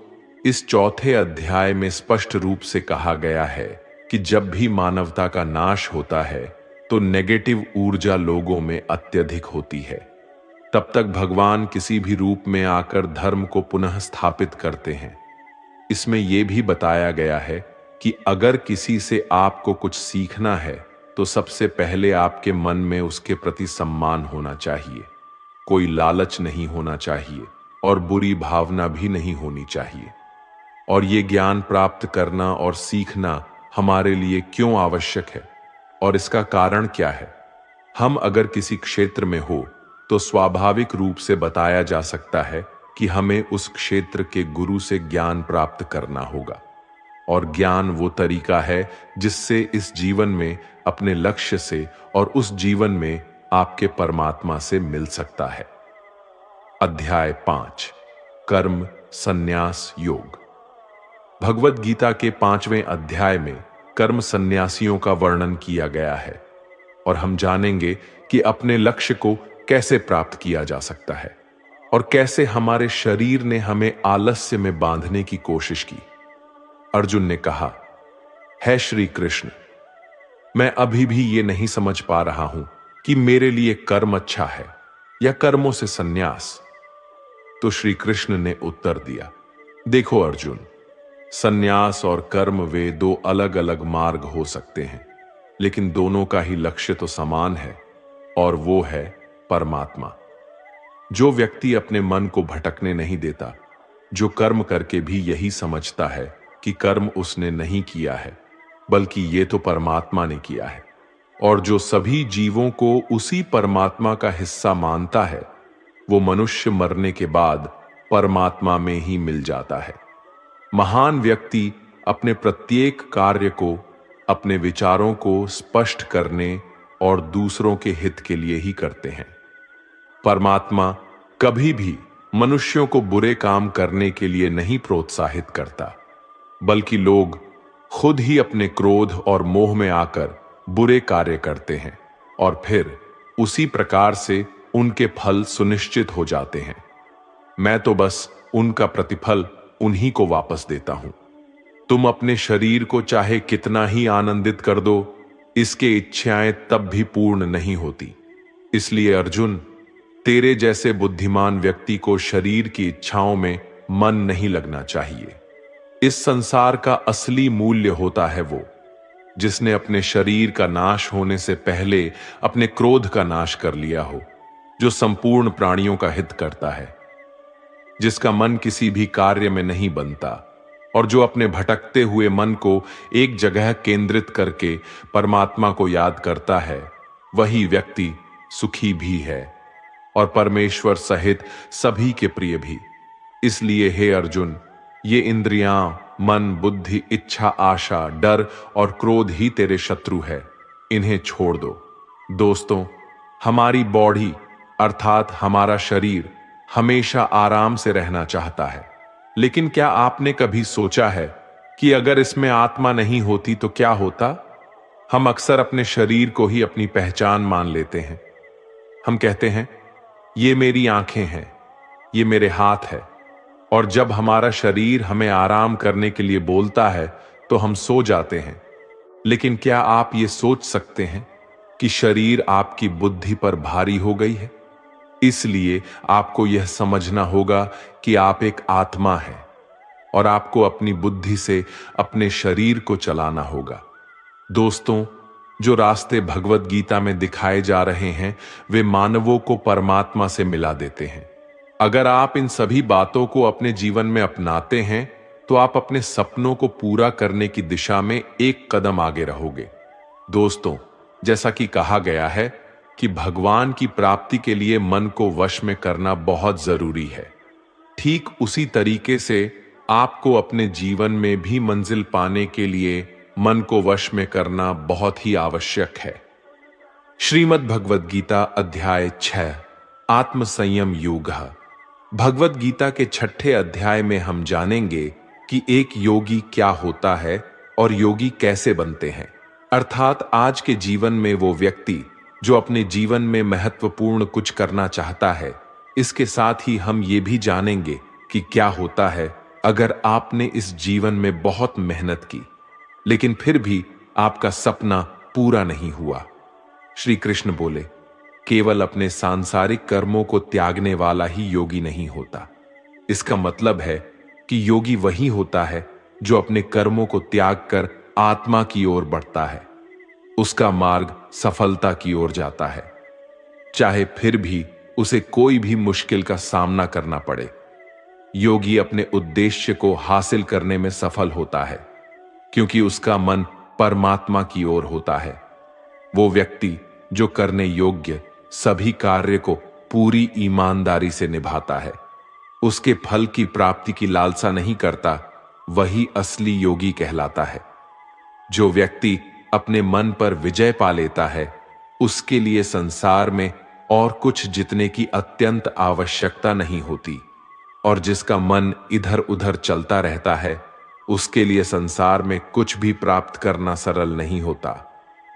इस चौथे अध्याय में स्पष्ट रूप से कहा गया है कि जब भी मानवता का नाश होता है तो नेगेटिव ऊर्जा लोगों में अत्यधिक होती है। तब तक भगवान किसी भी रूप में आकर धर्म को पुनः स्थापित करते हैं। इसमें यह भी बताया गया है कि अगर किसी से आपको कुछ सीखना है तो सबसे पहले आपके मन में उसके प्रति सम्मान होना चाहिए, कोई लालच नहीं होना चाहिए और बुरी भावना भी नहीं होनी चाहिए। और ये ज्ञान प्राप्त करना और सीखना हमारे लिए क्यों आवश्यक है और इसका कारण क्या है? हम अगर किसी क्षेत्र में हो तो स्वाभाविक रूप से बताया जा सकता है कि हमें उस क्षेत्र के गुरु से ज्ञान प्राप्त करना होगा। और ज्ञान वो तरीका है जिससे इस जीवन में अपने लक्ष्य से और उस जीवन में आपके परमात्मा से मिल सकता है। अध्याय 5 कर्म संन्यास योग। भगवत गीता के 5वें अध्याय में कर्म संन्यासियों का वर्णन किया गया है और हम जानेंगे कि अपने लक्ष्य को कैसे प्राप्त किया जा सकता है और कैसे हमारे शरीर ने हमें आलस्य में बांधने की कोशिश की। अर्जुन ने कहा, है श्री कृष्ण, मैं अभी भी ये नहीं समझ पा रहा हूं कि मेरे लिए कर्म अच्छा है या कर्मों से संन्यास। तो श्री कृष्ण ने उत्तर दिया, देखो अर्जुन, संन्यास और कर्म वे दो अलग अलग मार्ग हो सकते हैं, लेकिन दोनों का ही लक्ष्य तो समान है और वो है परमात्मा। जो व्यक्ति अपने मन को भटकने नहीं देता, जो कर्म करके भी यही समझता है कि कर्म उसने नहीं किया है बल्कि ये तो परमात्मा ने किया है, और जो सभी जीवों को उसी परमात्मा का हिस्सा मानता है, वो मनुष्य मरने के बाद परमात्मा में ही मिल जाता है। महान व्यक्ति अपने प्रत्येक कार्य को, अपने विचारों को स्पष्ट करने और दूसरों के हित के लिए ही करते हैं। परमात्मा कभी भी मनुष्यों को बुरे काम करने के लिए नहीं प्रोत्साहित करता, बल्कि लोग खुद ही अपने क्रोध और मोह में आकर बुरे कार्य करते हैं और फिर उसी प्रकार से उनके फल सुनिश्चित हो जाते हैं। मैं तो बस उनका प्रतिफल उन्हीं को वापस देता हूं। तुम अपने शरीर को चाहे कितना ही आनंदित कर दो, इसके इच्छाएं तब भी पूर्ण नहीं होती। इसलिए अर्जुन, तेरे जैसे बुद्धिमान व्यक्ति को शरीर की इच्छाओं में मन नहीं लगना चाहिए। इस संसार का असली मूल्य होता है वो जिसने अपने शरीर का नाश होने से पहले अपने क्रोध का नाश कर लिया हो, जो संपूर्ण प्राणियों का हित करता है, जिसका मन किसी भी कार्य में नहीं बनता और जो अपने भटकते हुए मन को एक जगह केंद्रित करके परमात्मा को याद करता है, वही व्यक्ति सुखी भी है और परमेश्वर सहित सभी के प्रिय भी। इसलिए हे अर्जुन, ये इंद्रियां, मन, बुद्धि, इच्छा, आशा, डर और क्रोध ही तेरे शत्रु है, इन्हें छोड़ दो। दोस्तों, हमारी बॉडी अर्थात हमारा शरीर हमेशा आराम से रहना चाहता है, लेकिन क्या आपने कभी सोचा है कि अगर इसमें आत्मा नहीं होती तो क्या होता? हम अक्सर अपने शरीर को ही अपनी पहचान मान लेते हैं। हम कहते हैं, ये मेरी आंखें हैं, ये मेरे हाथ है, और जब हमारा शरीर हमें आराम करने के लिए बोलता है तो हम सो जाते हैं। लेकिन क्या आप ये सोच सकते हैं कि शरीर आपकी बुद्धि पर भारी हो गई है? इसलिए आपको यह समझना होगा कि आप एक आत्मा हैं और आपको अपनी बुद्धि से अपने शरीर को चलाना होगा। दोस्तों, जो रास्ते भगवत गीता में दिखाए जा रहे हैं, वे मानवों को परमात्मा से मिला देते हैं। अगर आप इन सभी बातों को अपने जीवन में अपनाते हैं तो आप अपने सपनों को पूरा करने की दिशा में एक कदम आगे रहोगे। दोस्तों, जैसा कि कहा गया है कि भगवान की प्राप्ति के लिए मन को वश में करना बहुत जरूरी है, ठीक उसी तरीके से आपको अपने जीवन में भी मंजिल पाने के लिए मन को वश में करना बहुत ही आवश्यक है। श्रीमद् भगवद गीता अध्याय 6 आत्म संयम योग। भगवत गीता के 6ठे अध्याय में हम जानेंगे कि एक योगी क्या होता है और योगी कैसे बनते हैं, अर्थात आज के जीवन में वो व्यक्ति जो अपने जीवन में महत्वपूर्ण कुछ करना चाहता है। इसके साथ ही हम ये भी जानेंगे कि क्या होता है अगर आपने इस जीवन में बहुत मेहनत की लेकिन फिर भी आपका सपना पूरा नहीं हुआ। श्री कृष्ण बोले, केवल अपने सांसारिक कर्मों को त्यागने वाला ही योगी नहीं होता। इसका मतलब है कि योगी वही होता है जो अपने कर्मों को त्याग कर आत्मा की ओर बढ़ता है। उसका मार्ग सफलता की ओर जाता है, चाहे फिर भी उसे कोई भी मुश्किल का सामना करना पड़े। योगी अपने उद्देश्य को हासिल करने में सफल होता है क्योंकि उसका मन परमात्मा की ओर होता है। वो व्यक्ति जो करने योग्य सभी कार्य को पूरी ईमानदारी से निभाता है, उसके फल की प्राप्ति की लालसा नहीं करता, वही असली योगी कहलाता है। जो व्यक्ति अपने मन पर विजय पा लेता है, उसके लिए संसार में और कुछ जीतने की अत्यंत आवश्यकता नहीं होती, और जिसका मन इधर उधर चलता रहता है, उसके लिए संसार में कुछ भी प्राप्त करना सरल नहीं होता,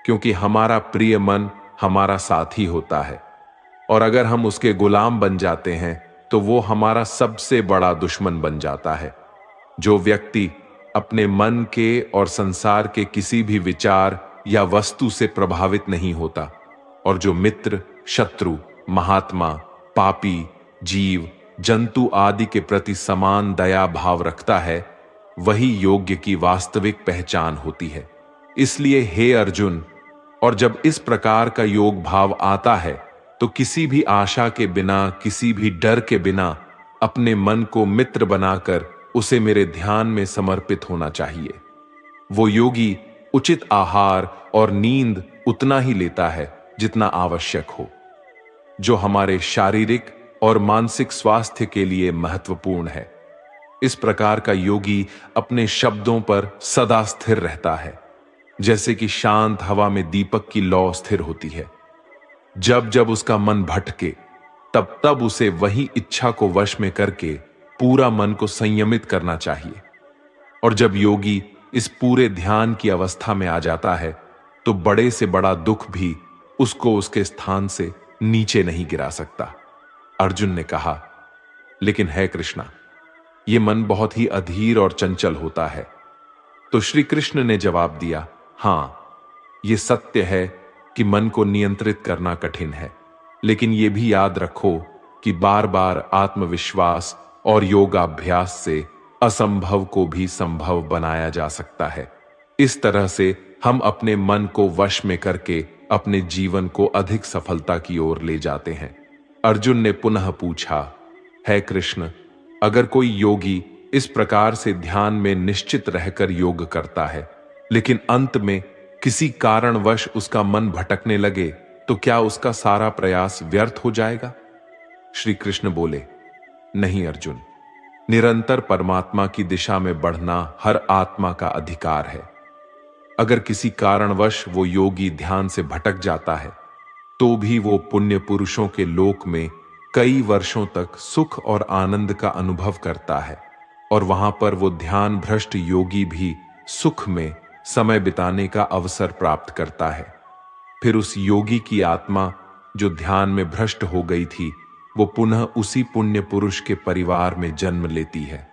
क्योंकि हमारा प्रिय मन हमारा साथी होता है, और अगर हम उसके गुलाम बन जाते हैं तो वो हमारा सबसे बड़ा दुश्मन बन जाता है। जो व्यक्ति अपने मन के और संसार के किसी भी विचार या वस्तु से प्रभावित नहीं होता, और जो मित्र, शत्रु, महात्मा, पापी, जीव, जंतु आदि के प्रति समान दया भाव रखता है, वही योग्य की वास्तविक पहचान होती है। इसलिए हे अर्जुन, और जब इस प्रकार का योग भाव आता है तो किसी भी आशा के बिना, किसी भी डर के बिना अपने मन को मित्र बनाकर उसे मेरे ध्यान में समर्पित होना चाहिए। वो योगी उचित आहार और नींद उतना ही लेता है जितना आवश्यक हो, जो हमारे शारीरिक और मानसिक स्वास्थ्य के लिए महत्वपूर्ण है। इस प्रकार का योगी अपने शब्दों पर सदा स्थिर रहता है, जैसे कि शांत हवा में दीपक की लौ स्थिर होती है। जब जब उसका मन भटके, तब तब उसे वही इच्छा को वश में करके पूरा मन को संयमित करना चाहिए। और जब योगी इस पूरे ध्यान की अवस्था में आ जाता है, तो बड़े से बड़ा दुख भी उसको उसके स्थान से नीचे नहीं गिरा सकता। अर्जुन ने कहा, लेकिन है कृष्णा, ये मन बहुत ही अधीर और चंचल होता है। तो श्री कृष्ण ने जवाब दिया, हां, ये सत्य है कि मन को नियंत्रित करना कठिन है, लेकिन ये भी याद रखो कि बार बार आत्मविश्वास और योगाभ्यास से असंभव को भी संभव बनाया जा सकता है। इस तरह से हम अपने मन को वश में करके अपने जीवन को अधिक सफलता की ओर ले जाते हैं। अर्जुन ने पुनः पूछा, है कृष्ण, अगर कोई योगी इस प्रकार से ध्यान में निश्चित रहकर योग करता है, लेकिन अंत में किसी कारणवश उसका मन भटकने लगे, तो क्या उसका सारा प्रयास व्यर्थ हो जाएगा? श्री कृष्ण बोले, नहीं अर्जुन, निरंतर परमात्मा की दिशा में बढ़ना हर आत्मा का अधिकार है। अगर किसी कारणवश वो योगी ध्यान से भटक जाता है, तो भी वो पुण्य पुरुषों के लोक में कई वर्षों तक सुख और आनंद का अनुभव करता है, और वहां पर वो ध्यान भ्रष्ट योगी भी सुख में समय बिताने का अवसर प्राप्त करता है। फिर उस योगी की आत्मा जो ध्यान में भ्रष्ट हो गई थी, वो पुनः उसी पुण्य पुरुष के परिवार में जन्म लेती है,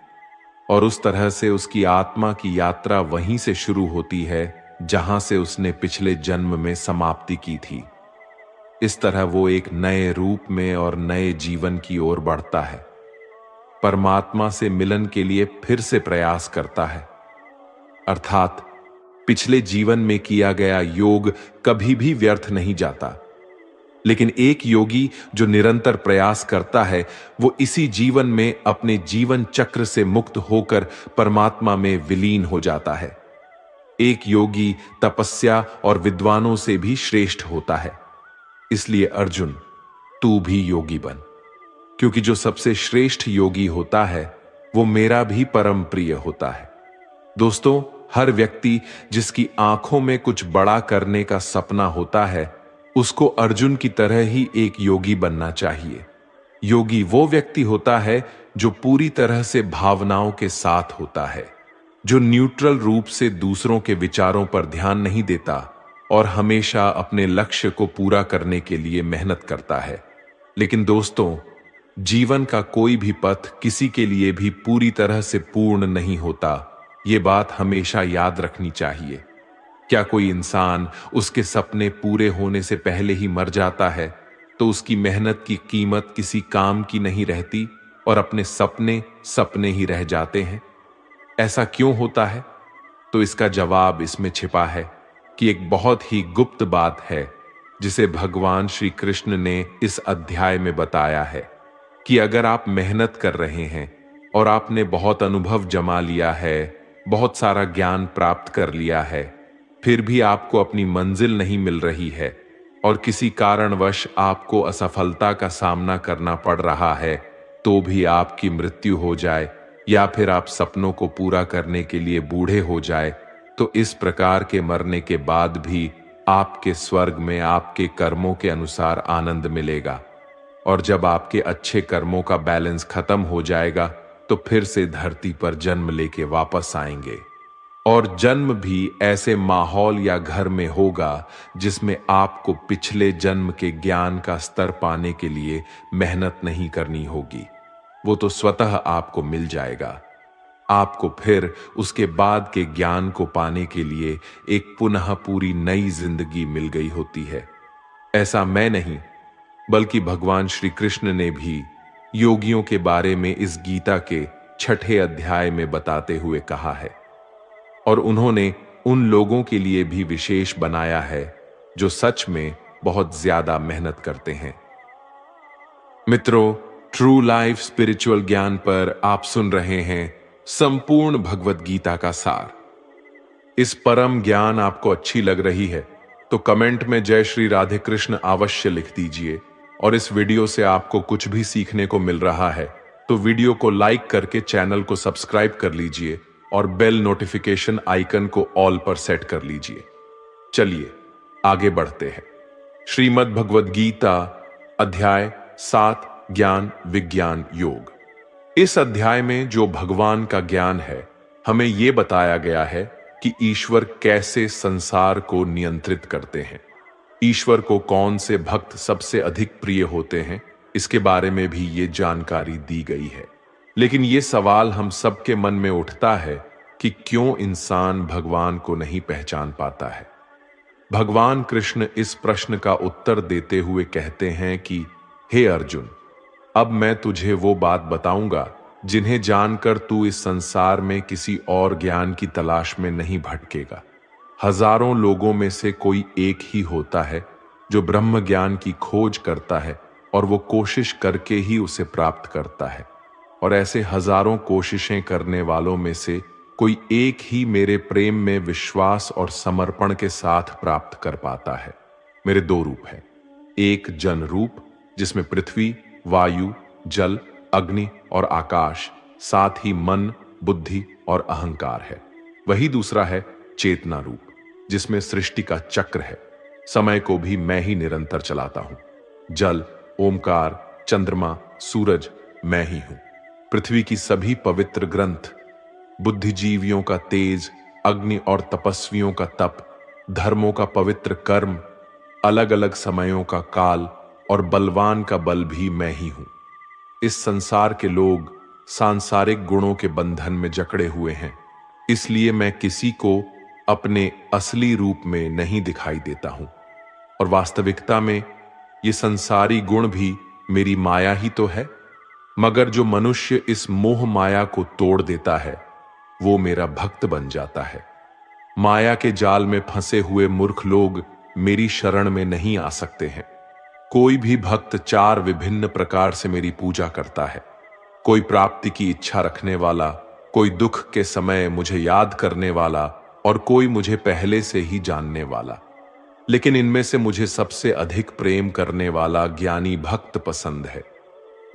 और उस तरह से उसकी आत्मा की यात्रा वहीं से शुरू होती है जहां से उसने पिछले जन्म में समाप्ति की थी। इस तरह वो एक नए रूप में और नए जीवन की ओर बढ़ता है, परमात्मा से मिलन के लिए फिर से प्रयास करता है। अर्थात पिछले जीवन में किया गया योग कभी भी व्यर्थ नहीं जाता, लेकिन एक योगी जो निरंतर प्रयास करता है, वो इसी जीवन में अपने जीवन चक्र से मुक्त होकर परमात्मा में विलीन हो जाता है। एक योगी तपस्या और विद्वानों से भी श्रेष्ठ होता है। इसलिए अर्जुन, तू भी योगी बन, क्योंकि जो सबसे श्रेष्ठ योगी होता है, वो मेरा भी परम प्रिय होता है। दोस्तों, हर व्यक्ति जिसकी आंखों में कुछ बड़ा करने का सपना होता है, उसको अर्जुन की तरह ही एक योगी बनना चाहिए। योगी वो व्यक्ति होता है जो पूरी तरह से भावनाओं के साथ होता है, जो न्यूट्रल रूप से दूसरों के विचारों पर ध्यान नहीं देता और हमेशा अपने लक्ष्य को पूरा करने के लिए मेहनत करता है। लेकिन दोस्तों, जीवन का कोई भी पथ किसी के लिए भी पूरी तरह से पूर्ण नहीं होता, ये बात हमेशा याद रखनी चाहिए। क्या कोई इंसान उसके सपने पूरे होने से पहले ही मर जाता है, तो उसकी मेहनत की कीमत किसी काम की नहीं रहती और अपने सपने सपने ही रह जाते हैं? ऐसा क्यों होता है? तो इसका जवाब इसमें छिपा है कि एक बहुत ही गुप्त बात है, जिसे भगवान श्री कृष्ण ने इस अध्याय में बताया है कि अगर आप मेहनत कर रहे हैं और आपने बहुत अनुभव जमा लिया है, बहुत सारा ज्ञान प्राप्त कर लिया है, फिर भी आपको अपनी मंजिल नहीं मिल रही है और किसी कारणवश आपको असफलता का सामना करना पड़ रहा है, तो भी आपकी मृत्यु हो जाए या फिर आप सपनों को पूरा करने के लिए बूढ़े हो जाए, तो इस प्रकार के मरने के बाद भी आपके स्वर्ग में आपके कर्मों के अनुसार आनंद मिलेगा। और जब आपके अच्छे कर्मों का बैलेंस खत्म हो जाएगा, तो फिर से धरती पर जन्म लेके वापस आएंगे। और जन्म भी ऐसे माहौल या घर में होगा जिसमें आपको पिछले जन्म के ज्ञान का स्तर पाने के लिए मेहनत नहीं करनी होगी। वो तो स्वतः आपको मिल जाएगा। आपको फिर उसके बाद के ज्ञान को पाने के लिए एक पुनः पूरी नई जिंदगी मिल गई होती है। ऐसा मैं नहीं, बल्कि भगवान श्री कृष्ण ने भी योगियों के बारे में इस गीता के 6ठे अध्याय में बताते हुए कहा है। और उन्होंने उन लोगों के लिए भी विशेष बनाया है जो सच में बहुत ज्यादा मेहनत करते हैं। मित्रों, ट्रू लाइफ स्पिरिचुअल ज्ञान पर आप सुन रहे हैं संपूर्ण भगवत गीता का सार। इस परम ज्ञान आपको अच्छी लग रही है तो कमेंट में जय श्री राधे कृष्ण अवश्य लिख दीजिए। और इस वीडियो से आपको कुछ भी सीखने को मिल रहा है तो वीडियो को लाइक करके चैनल को सब्सक्राइब कर लीजिए और बेल नोटिफिकेशन आइकन को ऑल पर सेट कर लीजिए। चलिए आगे बढ़ते हैं। श्रीमद् भगवद गीता अध्याय 7 ज्ञान विज्ञान योग। इस अध्याय में जो भगवान का ज्ञान है, हमें यह बताया गया है कि ईश्वर कैसे संसार को नियंत्रित करते हैं। ईश्वर को कौन से भक्त सबसे अधिक प्रिय होते हैं, इसके बारे में भी ये जानकारी दी गई है। लेकिन ये सवाल हम सबके मन में उठता है कि क्यों इंसान भगवान को नहीं पहचान पाता है। भगवान कृष्ण इस प्रश्न का उत्तर देते हुए कहते हैं कि हे अर्जुन, अब मैं तुझे वो बात बताऊंगा जिन्हें जानकर तू इस संसार में किसी और ज्ञान की तलाश में नहीं भटकेगा। हजारों लोगों में से कोई एक ही होता है जो ब्रह्म ज्ञान की खोज करता है और वो कोशिश करके ही उसे प्राप्त करता है। और ऐसे हजारों कोशिशें करने वालों में से कोई एक ही मेरे प्रेम में विश्वास और समर्पण के साथ प्राप्त कर पाता है। मेरे 2 रूप हैं, एक जन रूप जिसमें पृथ्वी, वायु, जल, अग्नि और आकाश, साथ ही मन, बुद्धि और अहंकार है। वही दूसरा है चेतना रूप, जिसमें सृष्टि का चक्र है। समय को भी मैं ही निरंतर चलाता हूं। जल, ओमकार, चंद्रमा, सूरज मैं ही हूं। पृथ्वी की सभी पवित्र ग्रंथ, बुद्धिजीवियों का तेज, अग्नि और तपस्वियों का तप, धर्मों का पवित्र कर्म, अलग अलग समयों का काल और बलवान का बल भी मैं ही हूं। इस संसार के लोग सांसारिक गुणों के बंधन में जकड़े हुए हैं, इसलिए मैं किसी को अपने असली रूप में नहीं दिखाई देता हूं। और वास्तविकता में ये संसारी गुण भी मेरी माया ही तो है। मगर जो मनुष्य इस मोह माया को तोड़ देता है, वो मेरा भक्त बन जाता है। माया के जाल में फंसे हुए मूर्ख लोग मेरी शरण में नहीं आ सकते हैं। कोई भी भक्त 4 विभिन्न प्रकार से मेरी पूजा करता है। कोई प्राप्ति की इच्छा रखने वाला, कोई दुख के समय मुझे याद करने वाला और कोई मुझे पहले से ही जानने वाला। लेकिन इनमें से मुझे सबसे अधिक प्रेम करने वाला ज्ञानी भक्त पसंद है।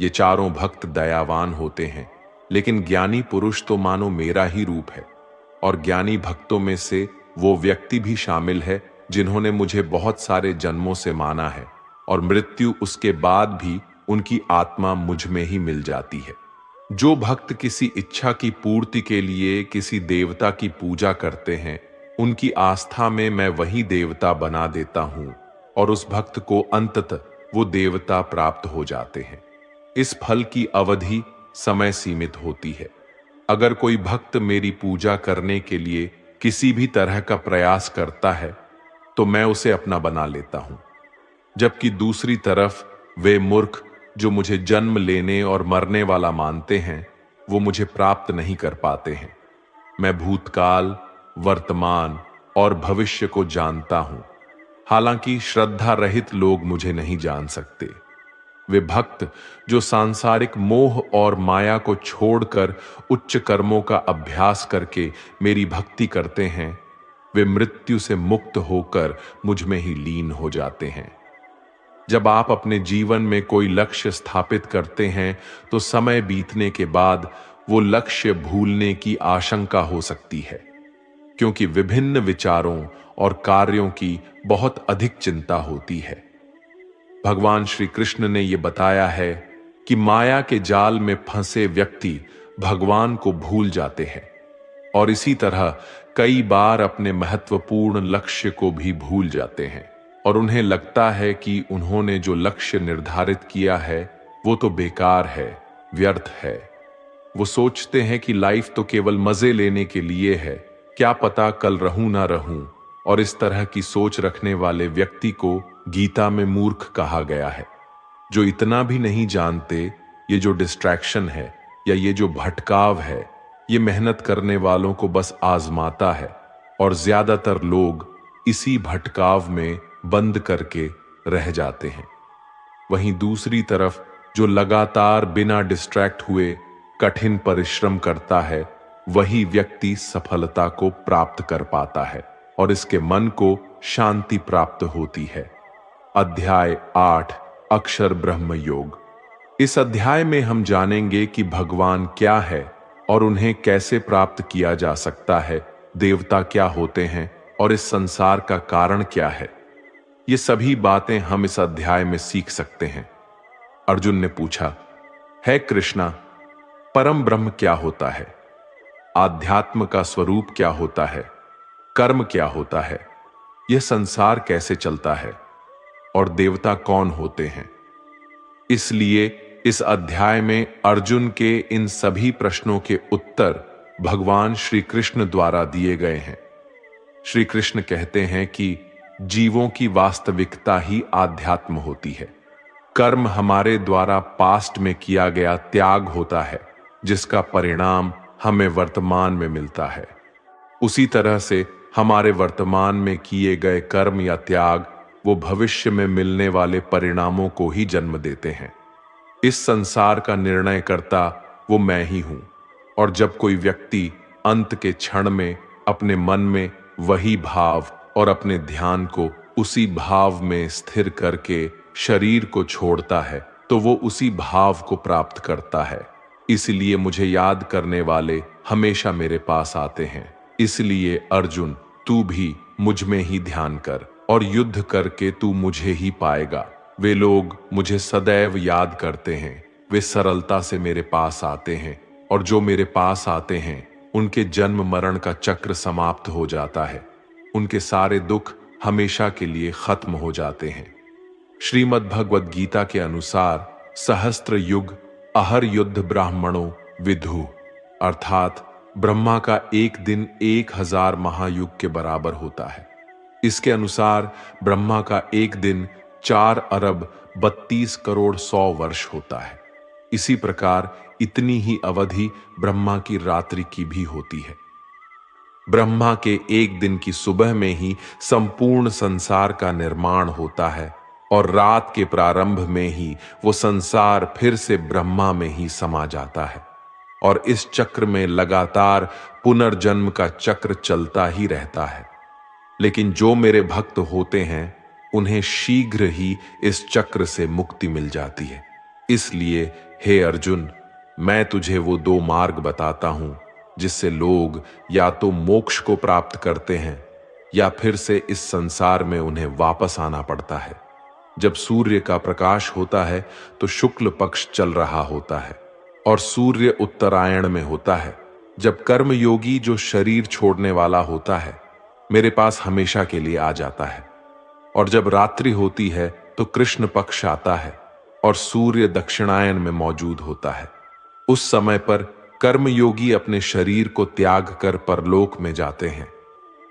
ये चारों भक्त दयावान होते हैं, लेकिन ज्ञानी पुरुष तो मानो मेरा ही रूप है। और ज्ञानी भक्तों में से वो व्यक्ति भी शामिल है जिन्होंने मुझे बहुत सारे जन्मों से माना है और मृत्यु उसके बाद भी उनकी आत्मा मुझ में ही मिल जाती है। जो भक्त किसी इच्छा की पूर्ति के लिए किसी देवता की पूजा करते हैं, उनकी आस्था में मैं वही देवता बना देता हूं और उस भक्त को अंततः वो देवता प्राप्त हो जाते हैं। इस फल की अवधि समय सीमित होती है। अगर कोई भक्त मेरी पूजा करने के लिए किसी भी तरह का प्रयास करता है तो मैं उसे अपना बना लेता हूं, जबकि दूसरी तरफ वे मूर्ख जो मुझे जन्म लेने और मरने वाला मानते हैं, वो मुझे प्राप्त नहीं कर पाते हैं। मैं भूतकाल, वर्तमान और भविष्य को जानता हूं, हालांकि श्रद्धा रहित लोग मुझे नहीं जान सकते। वे भक्त जो सांसारिक मोह और माया को छोड़कर उच्च कर्मों का अभ्यास करके मेरी भक्ति करते हैं, वे मृत्यु से मुक्त होकर मुझ में ही लीन हो जाते हैं। जब आप अपने जीवन में कोई लक्ष्य स्थापित करते हैं तो समय बीतने के बाद वो लक्ष्य भूलने की आशंका हो सकती है, क्योंकि विभिन्न विचारों और कार्यों की बहुत अधिक चिंता होती है। भगवान श्री कृष्ण ने यह बताया है कि माया के जाल में फंसे व्यक्ति भगवान को भूल जाते हैं और इसी तरह कई बार अपने महत्वपूर्ण लक्ष्य को भी भूल जाते हैं और उन्हें लगता है कि उन्होंने जो लक्ष्य निर्धारित किया है वो तो बेकार है, व्यर्थ है। वो सोचते हैं कि लाइफ तो केवल मजे लेने के लिए है, क्या पता कल रहूं ना रहूं। और इस तरह की सोच रखने वाले व्यक्ति को गीता में मूर्ख कहा गया है, जो इतना भी नहीं जानते ये जो डिस्ट्रैक्शन है या ये जो भटकाव है, ये मेहनत करने वालों को बस आजमाता है और ज्यादातर लोग इसी भटकाव में बंद करके रह जाते हैं। वहीं दूसरी तरफ जो लगातार बिना डिस्ट्रैक्ट हुए कठिन परिश्रम करता है, वही व्यक्ति सफलता को प्राप्त कर पाता है और इसके मन को शांति प्राप्त होती है। अध्याय 8 अक्षर ब्रह्म योग। इस अध्याय में हम जानेंगे कि भगवान क्या है और उन्हें कैसे प्राप्त किया जा सकता है, देवता क्या होते हैं और इस संसार का कारण क्या है। ये सभी बातें हम इस अध्याय में सीख सकते हैं। अर्जुन ने पूछा, है कृष्णा, परम ब्रह्म क्या होता है? आध्यात्म का स्वरूप क्या होता है? कर्म क्या होता है? यह संसार कैसे चलता है? और देवता कौन होते हैं? इसलिए इस अध्याय में अर्जुन के इन सभी प्रश्नों के उत्तर भगवान श्री कृष्ण द्वारा दिए गए हैं। श्री कृष्ण कहते हैं कि जीवों की वास्तविकता ही आध्यात्म होती है। कर्म हमारे द्वारा पास्ट में किया गया त्याग होता है, जिसका परिणाम हमें वर्तमान में मिलता है। उसी तरह से हमारे वर्तमान में किए गए कर्म या त्याग वो भविष्य में मिलने वाले परिणामों को ही जन्म देते हैं। इस संसार का निर्णय करता वो मैं ही हूं। और जब कोई व्यक्ति अंत के क्षण में अपने मन में वही भाव और अपने ध्यान को उसी भाव में स्थिर करके शरीर को छोड़ता है, तो वो उसी भाव को प्राप्त करता है। इसलिए मुझे याद करने वाले हमेशा मेरे पास आते हैं। इसलिए अर्जुन, तू भी मुझ में ही ध्यान कर और युद्ध करके तू मुझे ही पाएगा। वे लोग मुझे सदैव याद करते हैं, वे सरलता से मेरे पास आते हैं और जो मेरे पास आते हैं उनके जन्म मरण का चक्र समाप्त हो जाता है। उनके सारे दुख हमेशा के लिए खत्म हो जाते हैं। श्रीमद् भगवद गीता के अनुसार सहस्त्र युग अहर युद्ध ब्राह्मणों विदु, अर्थात ब्रह्मा का एक दिन 1000 महायुग के बराबर होता है। इसके अनुसार ब्रह्मा का एक दिन 4 अरब 32 करोड़ 100 वर्ष होता है। इसी प्रकार इतनी ही अवधि ब्रह्मा की रात्रि की भी होती है। ब्रह्मा के एक दिन की सुबह में ही संपूर्ण संसार का निर्माण होता है और रात के प्रारंभ में ही वो संसार फिर से ब्रह्मा में ही समा जाता है और इस चक्र में लगातार पुनर्जन्म का चक्र चलता ही रहता है। लेकिन जो मेरे भक्त होते हैं उन्हें शीघ्र ही इस चक्र से मुक्ति मिल जाती है। इसलिए हे अर्जुन, मैं तुझे वो 2 मार्ग बताता हूं जिससे लोग या तो मोक्ष को प्राप्त करते हैं या फिर से इस संसार में उन्हें वापस आना पड़ता है। जब सूर्य का प्रकाश होता है तो शुक्ल पक्ष चल रहा होता है और सूर्य उत्तरायण में होता है। जब कर्मयोगी जो शरीर छोड़ने वाला होता है मेरे पास हमेशा के लिए आ जाता है और जब रात्रि होती है तो कृष्ण पक्ष आता है और सूर्य दक्षिणायन में मौजूद होता है। उस समय पर कर्मयोगी अपने शरीर को त्याग कर परलोक में जाते हैं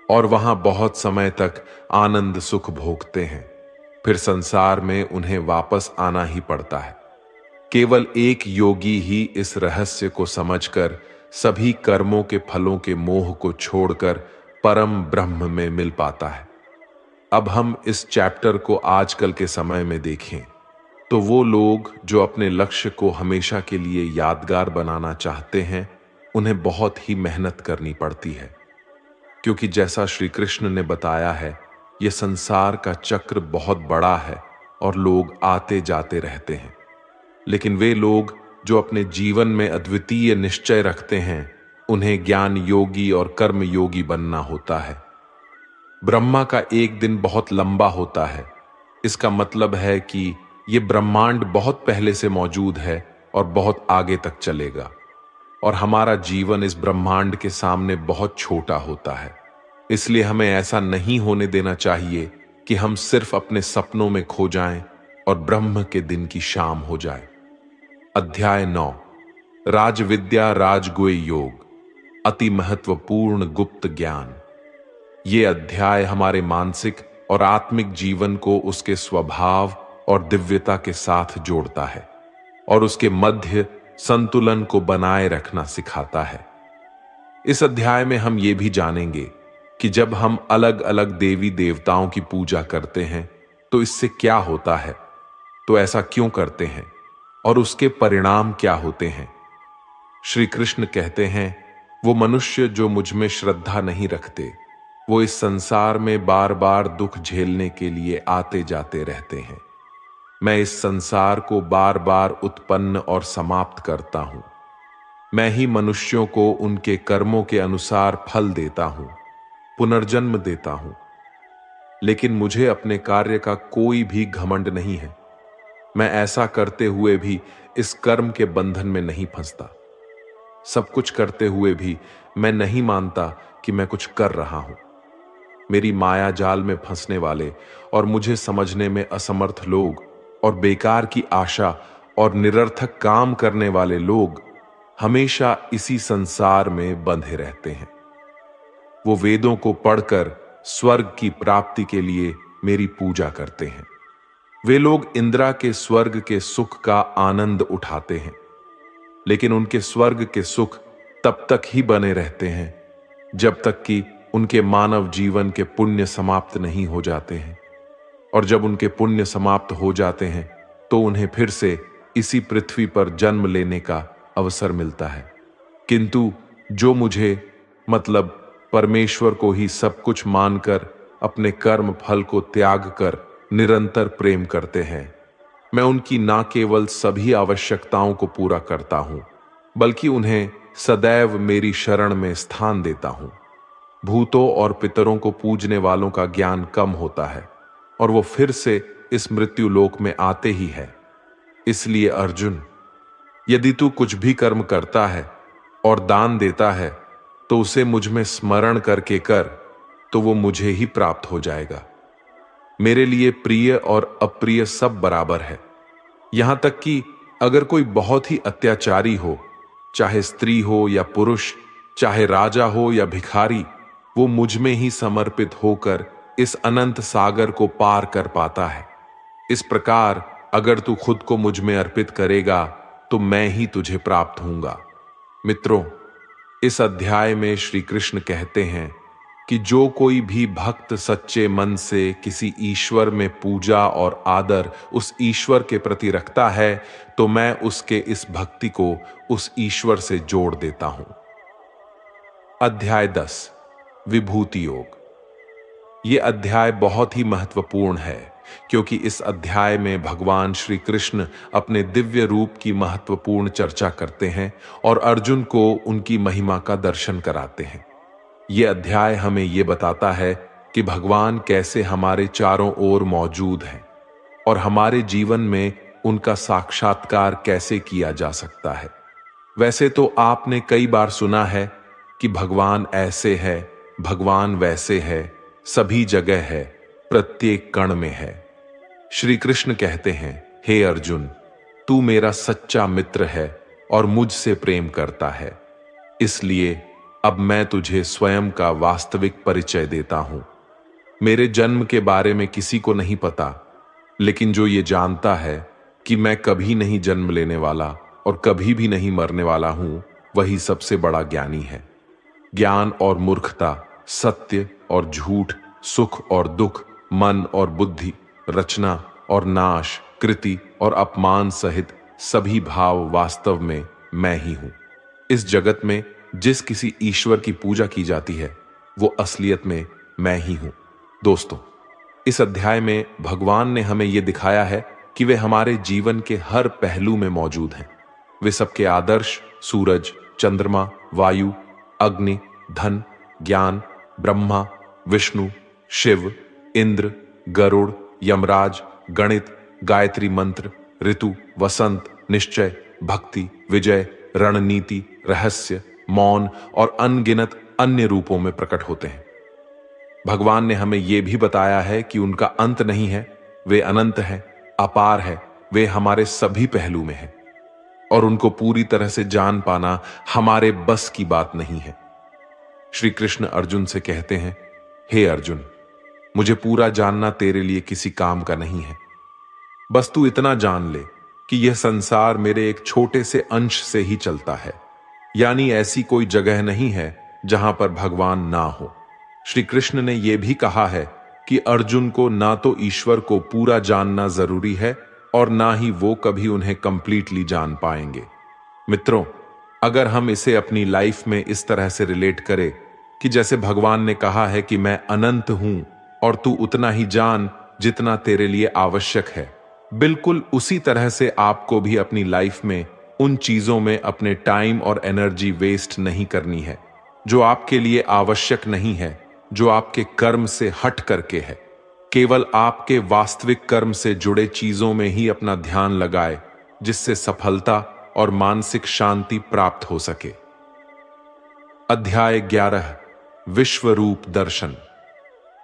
और वहां बहुत समय तक आनंद सुख भोगते हैं। फिर संसार में उन्हें वापस आना ही पड़ता है। केवल एक योगी ही इस रहस्य को समझकर सभी कर्मों के फलों के मोह को छोड़कर परम ब्रह्म में मिल पाता है। अब हम इस चैप्टर को आजकल के समय में देखें तो वो लोग जो अपने लक्ष्य को हमेशा के लिए यादगार बनाना चाहते हैं उन्हें बहुत ही मेहनत करनी पड़ती है, क्योंकि जैसा श्री कृष्ण ने बताया है ये संसार का चक्र बहुत बड़ा है और लोग आते जाते रहते हैं। लेकिन वे लोग जो अपने जीवन में अद्वितीय निश्चय रखते हैं, उन्हें ज्ञान योगी और कर्म योगी बनना होता है। ब्रह्मा का एक दिन बहुत लंबा होता है। इसका मतलब है कि यह ब्रह्मांड बहुत पहले से मौजूद है और बहुत आगे तक चलेगा, और हमारा जीवन इस ब्रह्मांड के सामने बहुत छोटा होता है। इसलिए हमें ऐसा नहीं होने देना चाहिए कि हम सिर्फ अपने सपनों में खो जाएं और ब्रह्म के दिन की शाम हो जाए। अध्याय 9, राजविद्या राजगुह्य योग, अति महत्वपूर्ण गुप्त ज्ञान। ये अध्याय हमारे मानसिक और आत्मिक जीवन को उसके स्वभाव और दिव्यता के साथ जोड़ता है और उसके मध्य संतुलन को बनाए रखना सिखाता है। इस अध्याय में हम ये भी जानेंगे कि जब हम अलग अलग देवी देवताओं की पूजा करते हैं तो इससे क्या होता है, तो ऐसा क्यों करते हैं और उसके परिणाम क्या होते हैं। श्री कृष्ण कहते हैं, वो मनुष्य जो मुझ में श्रद्धा नहीं रखते, वो इस संसार में बार बार दुख झेलने के लिए आते जाते रहते हैं। मैं इस संसार को बार बार उत्पन्न और समाप्त करता हूं। मैं ही मनुष्यों को उनके कर्मों के अनुसार फल देता हूं, पुनर्जन्म देता हूं। लेकिन मुझे अपने कार्य का कोई भी घमंड नहीं है। मैं ऐसा करते हुए भी इस कर्म के बंधन में नहीं फंसता। सब कुछ करते हुए भी मैं नहीं मानता कि मैं कुछ कर रहा हूं। मेरी माया जाल में फंसने वाले और मुझे समझने में असमर्थ लोग और बेकार की आशा और निरर्थक काम करने वाले लोग हमेशा इसी संसार में बंधे रहते हैं। वो वेदों को पढ़कर स्वर्ग की प्राप्ति के लिए मेरी पूजा करते हैं। वे लोग इंद्रा के स्वर्ग के सुख का आनंद उठाते हैं, लेकिन उनके स्वर्ग के सुख तब तक ही बने रहते हैं जब तक कि उनके मानव जीवन के पुण्य समाप्त नहीं हो जाते हैं। और जब उनके पुण्य समाप्त हो जाते हैं तो उन्हें फिर से इसी पृथ्वी पर जन्म लेने का अवसर मिलता है। किंतु जो मुझे, मतलब परमेश्वर को ही सब कुछ मानकर अपने कर्म फल को त्याग कर निरंतर प्रेम करते हैं, मैं उनकी न केवल सभी आवश्यकताओं को पूरा करता हूं, बल्कि उन्हें सदैव मेरी शरण में स्थान देता हूं। भूतों और पितरों को पूजने वालों का ज्ञान कम होता है और वो फिर से इस मृत्यु लोक में आते ही है। इसलिए अर्जुन, यदि तू कुछ भी कर्म करता है और दान देता है तो उसे मुझ में स्मरण करके कर, तो वो मुझे ही प्राप्त हो जाएगा। मेरे लिए प्रिय और अप्रिय सब बराबर है। यहां तक कि अगर कोई बहुत ही अत्याचारी हो, चाहे स्त्री हो या पुरुष, चाहे राजा हो या भिखारी, वो मुझ में ही समर्पित होकर इस अनंत सागर को पार कर पाता है। इस प्रकार अगर तू खुद को मुझ में अर्पित करेगा तो मैं ही तुझे प्राप्त होऊंगा। मित्रों, इस अध्याय में श्री कृष्ण कहते हैं कि जो कोई भी भक्त सच्चे मन से किसी ईश्वर में पूजा और आदर उस ईश्वर के प्रति रखता है, तो मैं उसके इस भक्ति को उस ईश्वर से जोड़ देता हूं। अध्याय 10, विभूति योग। यह अध्याय बहुत ही महत्वपूर्ण है क्योंकि इस अध्याय में भगवान श्री कृष्ण अपने दिव्य रूप की महत्वपूर्ण चर्चा करते हैं और अर्जुन को उनकी महिमा का दर्शन कराते हैं। यह अध्याय हमें यह बताता है कि भगवान कैसे हमारे चारों ओर मौजूद हैं और हमारे जीवन में उनका साक्षात्कार कैसे किया जा सकता है। वैसे तो आपने कई बार सुना है कि भगवान ऐसे है, भगवान वैसे है, सभी जगह है, प्रत्येक कण में है। श्री कृष्ण कहते हैं, हे अर्जुन, तू मेरा सच्चा मित्र है और मुझसे प्रेम करता है। इसलिए अब मैं तुझे स्वयं का वास्तविक परिचय देता हूं। मेरे जन्म के बारे में किसी को नहीं पता, लेकिन जो ये जानता है कि मैं कभी नहीं जन्म लेने वाला और कभी भी नहीं मरने वाला हूं, वही सबसे बड़ा ज्ञानी है। ज्ञान और मूर्खता, सत्य और झूठ, सुख और दुख, मन और बुद्धि, रचना और नाश, कृति और अपमान सहित सभी भाव वास्तव में मैं ही हूं। इस जगत में जिस किसी ईश्वर की पूजा की जाती है वो असलियत में मैं ही हूं। दोस्तों, इस अध्याय में भगवान ने हमें यह दिखाया है कि वे हमारे जीवन के हर पहलू में मौजूद हैं। वे सबके आदर्श सूरज, चंद्रमा, वायु, अग्नि, धन, ज्ञान, ब्रह्मा, विष्णु, शिव, इंद्र, गरुड़, यमराज, गणित, गायत्री मंत्र, ऋतु, वसंत, निश्चय, भक्ति, विजय, रणनीति, रहस्य, मौन और अनगिनत अन्य रूपों में प्रकट होते हैं। भगवान ने हमें यह भी बताया है कि उनका अंत नहीं है, वे अनंत हैं, अपार है, वे हमारे सभी पहलू में हैं और उनको पूरी तरह से जान पाना हमारे बस की बात नहीं है। श्री कृष्ण अर्जुन से कहते हैं, हे अर्जुन, मुझे पूरा जानना तेरे लिए किसी काम का नहीं है। बस तू इतना जान ले कि यह संसार मेरे एक छोटे से अंश से ही चलता है, यानी ऐसी कोई जगह नहीं है जहां पर भगवान ना हो। श्री कृष्ण ने यह भी कहा है कि अर्जुन को ना तो ईश्वर को पूरा जानना जरूरी है और ना ही वो कभी उन्हें कंप्लीटली जान पाएंगे। मित्रों, अगर हम इसे अपनी लाइफ में इस तरह से रिलेट करें कि जैसे भगवान ने कहा है कि मैं अनंत हूं और तू उतना ही जान जितना तेरे लिए आवश्यक है, बिल्कुल उसी तरह से आपको भी अपनी लाइफ में उन चीजों में अपने टाइम और एनर्जी वेस्ट नहीं करनी है जो आपके लिए आवश्यक नहीं है, जो आपके कर्म से हट करके है। केवल आपके वास्तविक कर्म से जुड़े चीजों में ही अपना ध्यान लगाए, जिससे सफलता और मानसिक शांति प्राप्त हो सके। अध्याय 11, विश्व रूप दर्शन।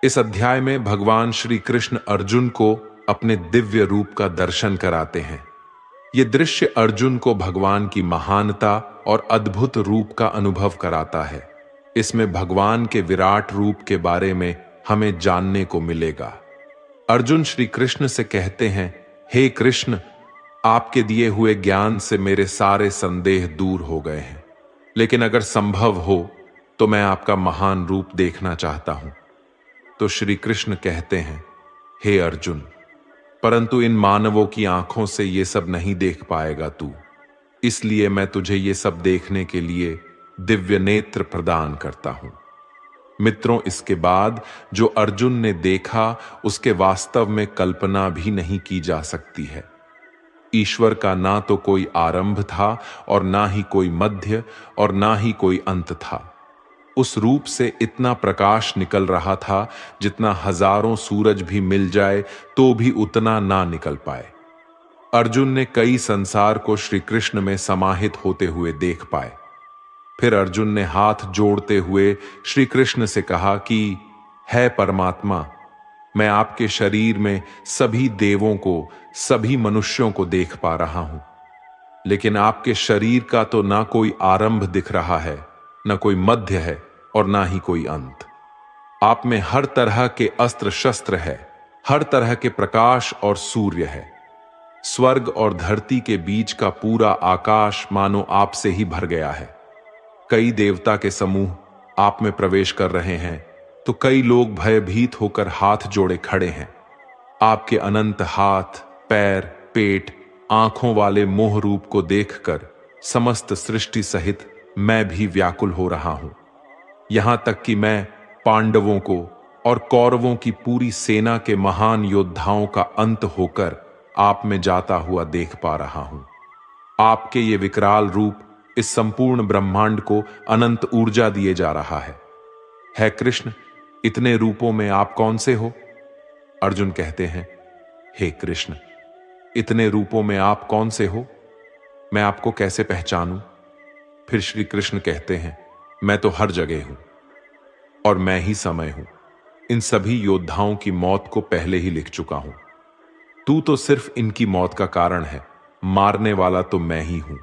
इस अध्याय में भगवान श्री कृष्ण अर्जुन को अपने दिव्य रूप का दर्शन कराते हैं। यह दृश्य अर्जुन को भगवान की महानता और अद्भुत रूप का अनुभव कराता है। इसमें भगवान के विराट रूप के बारे में हमें जानने को मिलेगा। अर्जुन श्री कृष्ण से कहते हैं, हे कृष्ण, आपके दिए हुए ज्ञान से मेरे सारे संदेह दूर हो गए हैं, लेकिन अगर संभव हो तो मैं आपका महान रूप देखना चाहता हूं। तो श्री कृष्ण कहते हैं, हे अर्जुन, परंतु इन मानवों की आंखों से ये सब नहीं देख पाएगा तू, इसलिए मैं तुझे ये सब देखने के लिए दिव्य नेत्र प्रदान करता हूं। मित्रों, इसके बाद जो अर्जुन ने देखा उसके वास्तव में कल्पना भी नहीं की जा सकती है। ईश्वर का ना तो कोई आरंभ था और ना ही कोई मध्य और ना ही कोई अंत था। उस रूप से इतना प्रकाश निकल रहा था जितना हजारों सूरज भी मिल जाए तो भी उतना ना निकल पाए। अर्जुन ने कई संसार को श्री कृष्ण में समाहित होते हुए देख पाए। फिर अर्जुन ने हाथ जोड़ते हुए श्री कृष्ण से कहा कि है परमात्मा, मैं आपके शरीर में सभी देवों को, सभी मनुष्यों को देख पा रहा हूं, लेकिन आपके शरीर का तो ना कोई आरंभ दिख रहा है, ना कोई मध्य है और ना ही कोई अंत। आप में हर तरह के अस्त्र शस्त्र है, हर तरह के प्रकाश और सूर्य है। स्वर्ग और धरती के बीच का पूरा आकाश मानो आपसे ही भर गया है। कई देवता के समूह आप में प्रवेश कर रहे हैं तो कई लोग भयभीत होकर हाथ जोड़े खड़े हैं। आपके अनंत हाथ, पैर, पेट, आंखों वाले मोह रूप को देखकर समस्त सृष्टि सहित मैं भी व्याकुल हो रहा हूं। यहां तक कि मैं पांडवों को और कौरवों की पूरी सेना के महान योद्धाओं का अंत होकर आप में जाता हुआ देख पा रहा हूं। आपके ये विकराल रूप इस संपूर्ण ब्रह्मांड को अनंत ऊर्जा दिए जा रहा है कृष्ण, इतने रूपों में आप कौन से हो? अर्जुन कहते हैं, हे कृष्ण, इतने रूपों में आप कौन से हो? मैं आपको कैसे पहचानूं? फिर श्री कृष्ण कहते हैं, मैं तो हर जगह हूं और मैं ही समय हूं। इन सभी योद्धाओं की मौत को पहले ही लिख चुका हूं। तू तो सिर्फ इनकी मौत का कारण है, मारने वाला तो मैं ही हूं।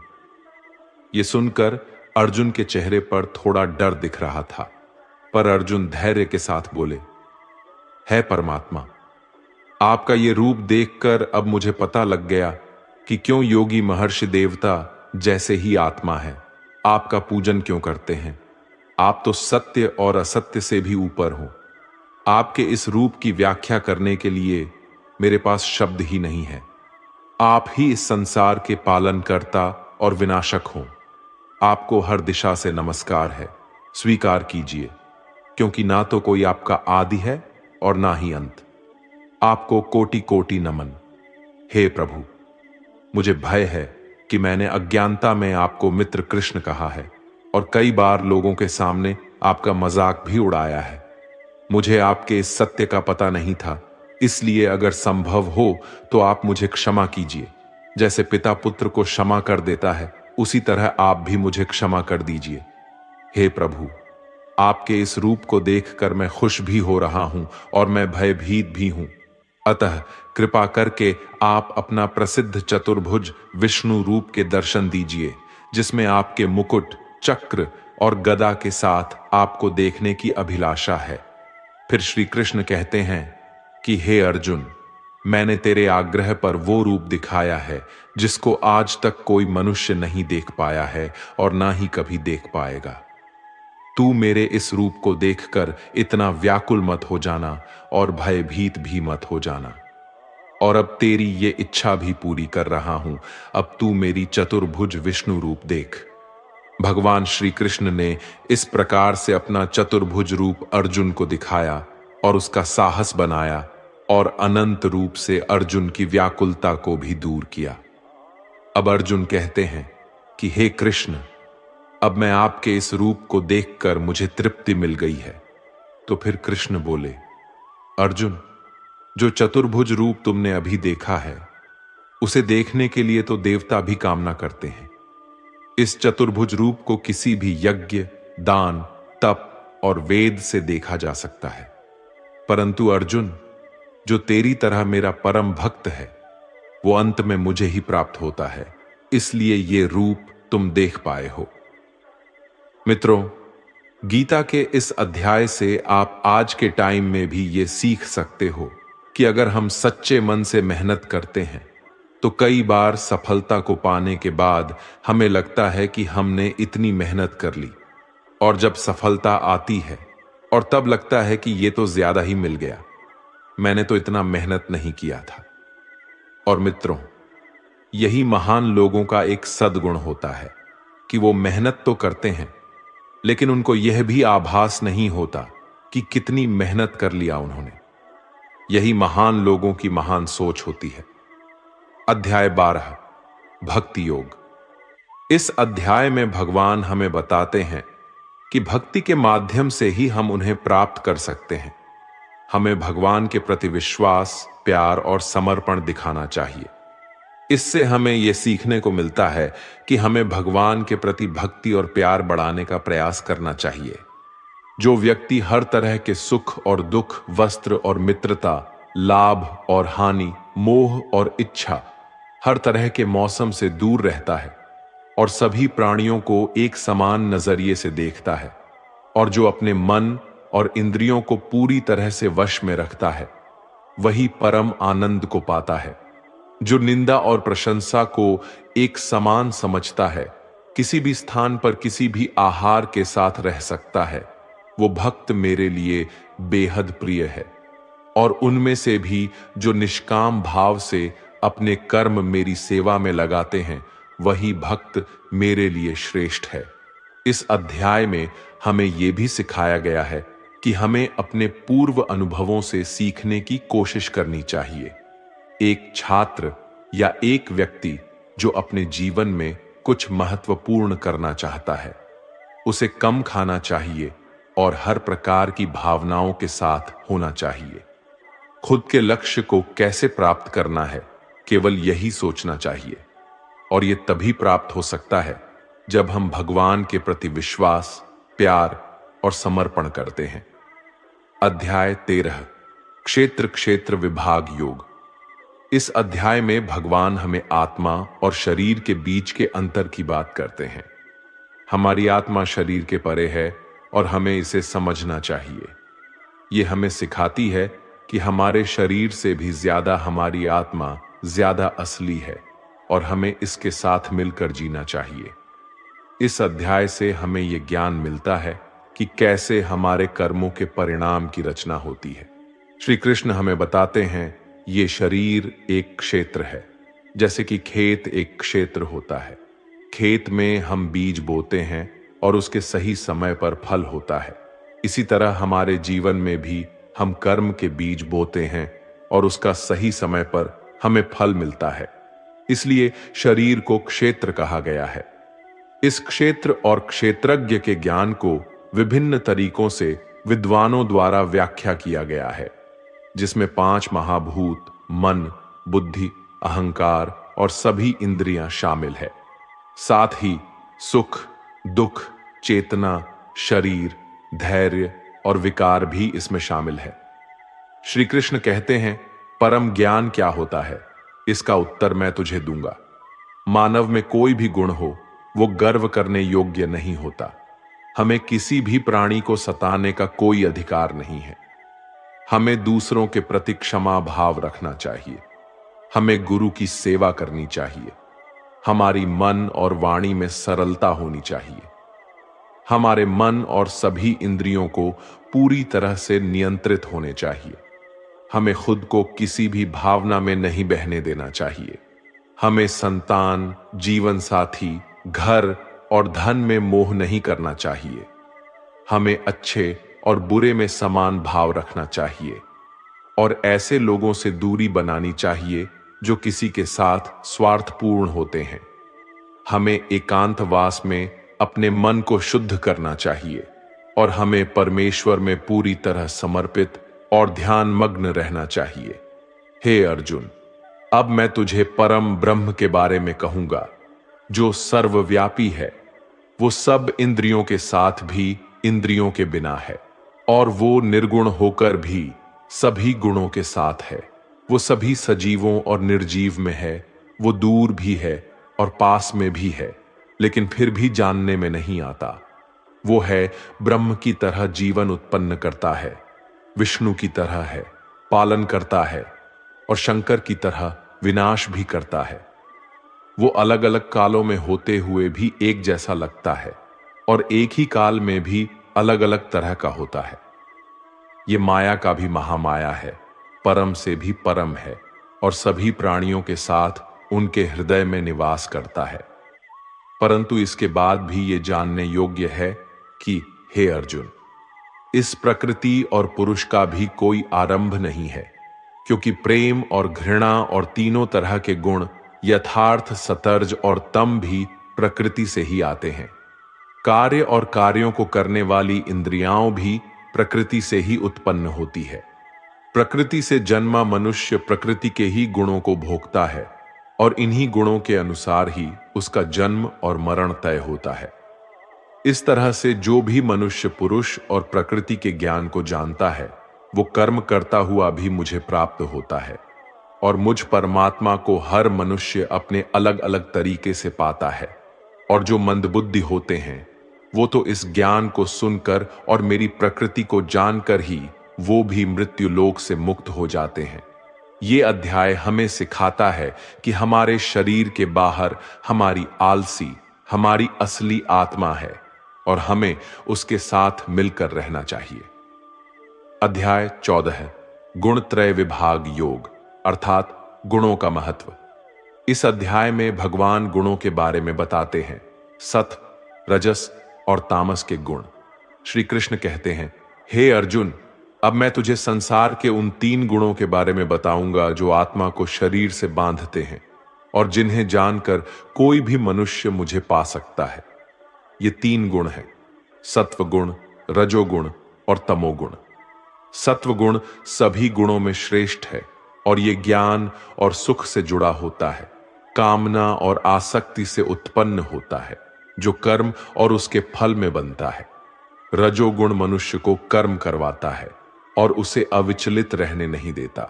यह सुनकर अर्जुन के चेहरे पर थोड़ा डर दिख रहा था, पर अर्जुन धैर्य के साथ बोले, है परमात्मा, आपका यह रूप देखकर अब मुझे पता लग गया कि क्यों योगी महर्षि देवता जैसे ही आत्मा है आपका पूजन क्यों करते हैं। आप तो सत्य और असत्य से भी ऊपर हो। आपके इस रूप की व्याख्या करने के लिए मेरे पास शब्द ही नहीं है। आप ही इस संसार के पालनकर्ता और विनाशक हो। आपको हर दिशा से नमस्कार है, स्वीकार कीजिए, क्योंकि ना तो कोई आपका आदि है और ना ही अंत। आपको कोटि कोटि नमन। हे प्रभु, मुझे भय है कि मैंने अज्ञानता में आपको मित्र कृष्ण कहा है और कई बार लोगों के सामने आपका मजाक भी उड़ाया है। मुझे आपके इस सत्य का पता नहीं था, इसलिए अगर संभव हो तो आप मुझे क्षमा कीजिए। जैसे पिता पुत्र को क्षमा कर देता है, उसी तरह आप भी मुझे क्षमा कर दीजिए। हे प्रभु, आपके इस रूप को देखकर मैं खुश भी हो रहा हूं और मैं भयभीत भी हूं। अतः कृपा करके आप अपना प्रसिद्ध चतुर्भुज विष्णु रूप के दर्शन दीजिए, जिसमें आपके मुकुट, चक्र और गदा के साथ आपको देखने की अभिलाषा है। फिर श्री कृष्ण कहते हैं कि हे अर्जुन, मैंने तेरे आग्रह पर वो रूप दिखाया है जिसको आज तक कोई मनुष्य नहीं देख पाया है और ना ही कभी देख पाएगा। तू मेरे इस रूप को देखकर इतना व्याकुल मत हो जाना और भयभीत भी मत हो जाना। और अब तेरी ये इच्छा भी पूरी कर रहा हूं, अब तू मेरी चतुर्भुज विष्णु रूप देख। भगवान श्री कृष्ण ने इस प्रकार से अपना चतुर्भुज रूप अर्जुन को दिखाया और उसका साहस बनाया और अनंत रूप से अर्जुन की व्याकुलता को भी दूर किया। अब अर्जुन कहते हैं कि हे कृष्ण, अब मैं आपके इस रूप को देखकर मुझे तृप्ति मिल गई है। तो फिर कृष्ण बोले, अर्जुन, जो चतुर्भुज रूप तुमने अभी देखा है, उसे देखने के लिए तो देवता भी कामना करते हैं। इस चतुर्भुज रूप को किसी भी यज्ञ, दान, तप और वेद से देखा जा सकता है। परंतु अर्जुन, जो तेरी तरह मेरा परम भक्त है, वो अंत में मुझे ही प्राप्त होता है, इसलिए ये रूप तुम देख पाए हो। मित्रों, गीता के इस अध्याय से आप आज के टाइम में भी ये सीख सकते हो कि अगर हम सच्चे मन से मेहनत करते हैं तो कई बार सफलता को पाने के बाद हमें लगता है कि हमने इतनी मेहनत कर ली, और जब सफलता आती है और तब लगता है कि ये तो ज्यादा ही मिल गया, मैंने तो इतना मेहनत नहीं किया था। और मित्रों, यही महान लोगों का एक सद्गुण होता है कि वो मेहनत तो करते हैं, लेकिन उनको यह भी आभास नहीं होता कि कितनी मेहनत कर लिया उन्होंने। यही महान लोगों की महान सोच होती है। अध्याय 12, भक्ति योग। इस अध्याय में भगवान हमें बताते हैं कि भक्ति के माध्यम से ही हम उन्हें प्राप्त कर सकते हैं। हमें भगवान के प्रति विश्वास, प्यार और समर्पण दिखाना चाहिए। इससे हमें यह सीखने को मिलता है कि हमें भगवान के प्रति भक्ति और प्यार बढ़ाने का प्रयास करना चाहिए। जो व्यक्ति हर तरह के सुख और दुख, वस्त्र और मित्रता, लाभ और हानि, मोह और इच्छा, हर तरह के मौसम से दूर रहता है और सभी प्राणियों को एक समान नजरिए से देखता है, और जो अपने मन और इंद्रियों को पूरी तरह से वश में रखता है, वही परम आनंद को पाता है। जो निंदा और प्रशंसा को एक समान समझता है, किसी भी स्थान पर किसी भी आहार के साथ रह सकता है, वो भक्त मेरे लिए बेहद प्रिय है। और उनमें से भी जो निष्काम भाव से अपने कर्म मेरी सेवा में लगाते हैं, वही भक्त मेरे लिए श्रेष्ठ है। इस अध्याय में हमें यह भी सिखाया गया है कि हमें अपने पूर्व अनुभवों से सीखने की कोशिश करनी चाहिए। एक छात्र या एक व्यक्ति जो अपने जीवन में कुछ महत्वपूर्ण करना चाहता है, उसे कम खाना चाहिए और हर प्रकार की भावनाओं के साथ होना चाहिए। खुद के लक्ष्य को कैसे प्राप्त करना है, केवल यही सोचना चाहिए, और यह तभी प्राप्त हो सकता है जब हम भगवान के प्रति विश्वास, प्यार और समर्पण करते हैं। अध्याय 13, क्षेत्र क्षेत्र विभाग योग। इस अध्याय में भगवान हमें आत्मा और शरीर के बीच के अंतर की बात करते हैं। हमारी आत्मा शरीर के परे है और हमें इसे समझना चाहिए। यह हमें सिखाती है कि हमारे शरीर से भी ज्यादा हमारी आत्मा ज्यादा असली है और हमें इसके साथ मिलकर जीना चाहिए। इस अध्याय से हमें यह ज्ञान मिलता है कि कैसे हमारे कर्मों के परिणाम की रचना होती है। श्री कृष्ण हमें बताते हैं ये शरीर एक क्षेत्र है, जैसे कि खेत एक क्षेत्र होता है। खेत में हम बीज बोते हैं और उसके सही समय पर फल होता है। इसी तरह हमारे जीवन में भी हम कर्म के बीज बोते हैं और उसका सही समय पर हमें फल मिलता है। इसलिए शरीर को क्षेत्र कहा गया है। इस क्षेत्र और क्षेत्रज्ञ के ज्ञान को विभिन्न तरीकों से विद्वानों द्वारा व्याख्या किया गया है, जिसमें 5 महाभूत, मन, बुद्धि, अहंकार और सभी इंद्रियां शामिल है। साथ ही सुख, दुख, चेतना, शरीर, धैर्य और विकार भी इसमें शामिल है। श्री कृष्ण कहते हैं, परम ज्ञान क्या होता है, इसका उत्तर मैं तुझे दूंगा। मानव में कोई भी गुण हो, वो गर्व करने योग्य नहीं होता। हमें किसी भी प्राणी को सताने का कोई अधिकार नहीं है। हमें दूसरों के प्रति क्षमा भाव रखना चाहिए। हमें गुरु की सेवा करनी चाहिए। हमारी मन और वाणी में सरलता होनी चाहिए। हमारे मन और सभी इंद्रियों को पूरी तरह से नियंत्रित होने चाहिए। हमें खुद को किसी भी भावना में नहीं बहने देना चाहिए। हमें संतान, जीवन साथी, घर और धन में मोह नहीं करना चाहिए। हमें अच्छे और बुरे में समान भाव रखना चाहिए और ऐसे लोगों से दूरी बनानी चाहिए जो किसी के साथ स्वार्थपूर्ण होते हैं। हमें एकांतवास में अपने मन को शुद्ध करना चाहिए और हमें परमेश्वर में पूरी तरह समर्पित और ध्यान मग्न रहना चाहिए। हे अर्जुन, अब मैं तुझे परम ब्रह्म के बारे में कहूंगा, जो सर्वव्यापी है। वो सब इंद्रियों के साथ भी इंद्रियों के बिना है और वो निर्गुण होकर भी सभी गुणों के साथ है। वो सभी सजीवों और निर्जीव में है। वो दूर भी है और पास में भी है, लेकिन फिर भी जानने में नहीं आता। वो है ब्रह्म की तरह जीवन उत्पन्न करता है, विष्णु की तरह है, पालन करता है और शंकर की तरह विनाश भी करता है। वो अलग अलग कालों में होते हुए भी एक जैसा लगता है और एक ही काल में भी अलग अलग तरह का होता है। ये माया का भी महामाया है, परम से भी परम है और सभी प्राणियों के साथ उनके हृदय में निवास करता है। परंतु इसके बाद भी ये जानने योग्य है कि हे अर्जुन, इस प्रकृति और पुरुष का भी कोई आरंभ नहीं है, क्योंकि प्रेम और घृणा और तीनों तरह के गुण, यथार्थ, सतर्ज और तम भी प्रकृति से ही आते हैं। कार्य और कार्यों को करने वाली इंद्रियां भी प्रकृति से ही उत्पन्न होती है। प्रकृति से जन्मा मनुष्य प्रकृति के ही गुणों को भोगता है और इन्हीं गुणों के अनुसार ही उसका जन्म और मरण तय होता है। इस तरह से जो भी मनुष्य पुरुष और प्रकृति के ज्ञान को जानता है, वो कर्म करता हुआ भी मुझे प्राप्त होता है और मुझ परमात्मा को हर मनुष्य अपने अलग अलग तरीके से पाता है। और जो मंदबुद्धि होते हैं, वो तो इस ज्ञान को सुनकर और मेरी प्रकृति को जानकर ही वो भी मृत्यु लोक से मुक्त हो जाते हैं। ये अध्याय हमें सिखाता है कि हमारे शरीर के बाहर हमारी आलसी, हमारी असली आत्मा है और हमें उसके साथ मिलकर रहना चाहिए। अध्याय 14, गुणत्रय विभाग योग, अर्थात गुणों का महत्व। इस अध्याय में भगवान गुणों के बारे में बताते हैं, सत्व, रजस और तामस के गुण। श्री कृष्ण कहते हैं, हे अर्जुन, अब मैं तुझे संसार के उन 3 गुणों के बारे में बताऊंगा जो आत्मा को शरीर से बांधते हैं और जिन्हें जानकर कोई भी मनुष्य मुझे पा सकता है। ये 3 गुण हैं, सत्व गुण, रजोगुण और तमोगुण। सत्व गुण सभी गुणों में श्रेष्ठ है और ये ज्ञान और सुख से जुड़ा होता है, कामना और आसक्ति से उत्पन्न होता है, जो कर्म और उसके फल में बनता है। रजोगुण मनुष्य को कर्म करवाता है और उसे अविचलित रहने नहीं देता।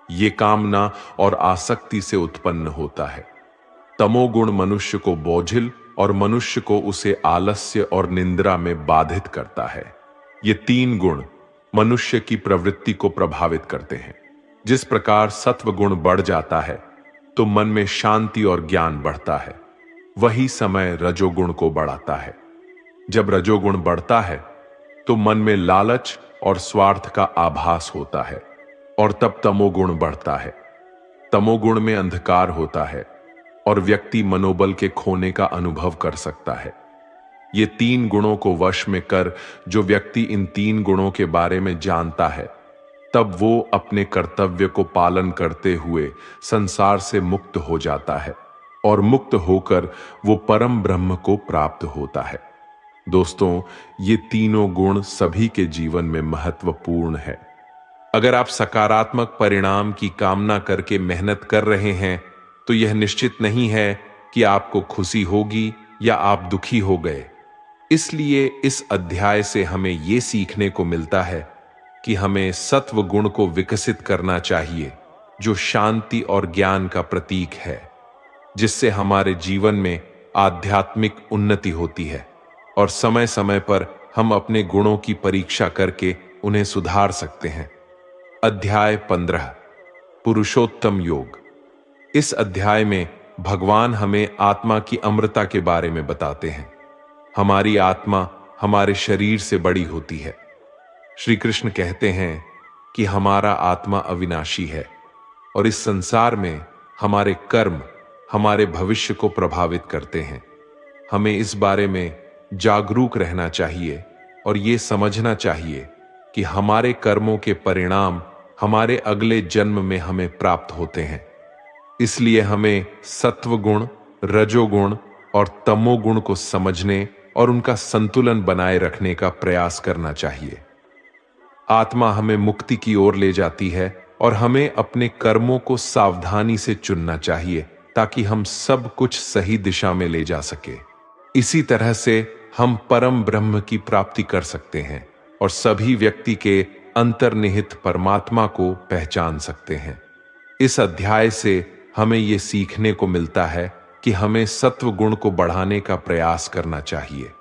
ये कामना और आसक्ति से उत्पन्न होता है। तमोगुण मनुष्य को बोझिल और मनुष्य को उसे आलस्य और निंद्रा में बाधित करता है। ये 3 गुण मनुष्य की प्रवृत्ति को प्रभावित करते हैं। जिस प्रकार सत्व गुण बढ़ जाता है तो मन में शांति और ज्ञान बढ़ता है, वही समय रजोगुण को बढ़ाता है। जब रजोगुण बढ़ता है तो मन में लालच और स्वार्थ का आभास होता है और तब तमोगुण बढ़ता है। तमोगुण में अंधकार होता है और व्यक्ति मनोबल के खोने का अनुभव कर सकता है। ये 3 गुणों को वश में कर जो व्यक्ति इन 3 गुणों के बारे में जानता है, तब वो अपने कर्तव्य को पालन करते हुए संसार से मुक्त हो जाता है और मुक्त होकर वो परम ब्रह्म को प्राप्त होता है। दोस्तों, ये तीनों गुण सभी के जीवन में महत्वपूर्ण है। अगर आप सकारात्मक परिणाम की कामना करके मेहनत कर रहे हैं तो यह निश्चित नहीं है कि आपको खुशी होगी या आप दुखी हो गए। इसलिए इस अध्याय से हमें यह सीखने को मिलता है कि हमें सत्व गुण को विकसित करना चाहिए, जो शांति और ज्ञान का प्रतीक है, जिससे हमारे जीवन में आध्यात्मिक उन्नति होती है और समय समय पर हम अपने गुणों की परीक्षा करके उन्हें सुधार सकते हैं। अध्याय 15 पुरुषोत्तम योग। इस अध्याय में भगवान हमें आत्मा की अमरता के बारे में बताते हैं। हमारी आत्मा हमारे शरीर से बड़ी होती है। श्री कृष्ण कहते हैं कि हमारा आत्मा अविनाशी है और इस संसार में हमारे कर्म हमारे भविष्य को प्रभावित करते हैं। हमें इस बारे में जागरूक रहना चाहिए और ये समझना चाहिए कि हमारे कर्मों के परिणाम हमारे अगले जन्म में हमें प्राप्त होते हैं। इसलिए हमें सत्वगुण, रजोगुण और तमोगुण को समझने और उनका संतुलन बनाए रखने का प्रयास करना चाहिए। आत्मा हमें मुक्ति की ओर ले जाती है और हमें अपने कर्मों को सावधानी से चुनना चाहिए ताकि हम सब कुछ सही दिशा में ले जा सके। इसी तरह से हम परम ब्रह्म की प्राप्ति कर सकते हैं और सभी व्यक्ति के अंतर्निहित परमात्मा को पहचान सकते हैं। इस अध्याय से हमें यह सीखने को मिलता है कि हमें सत्व गुण को बढ़ाने का प्रयास करना चाहिए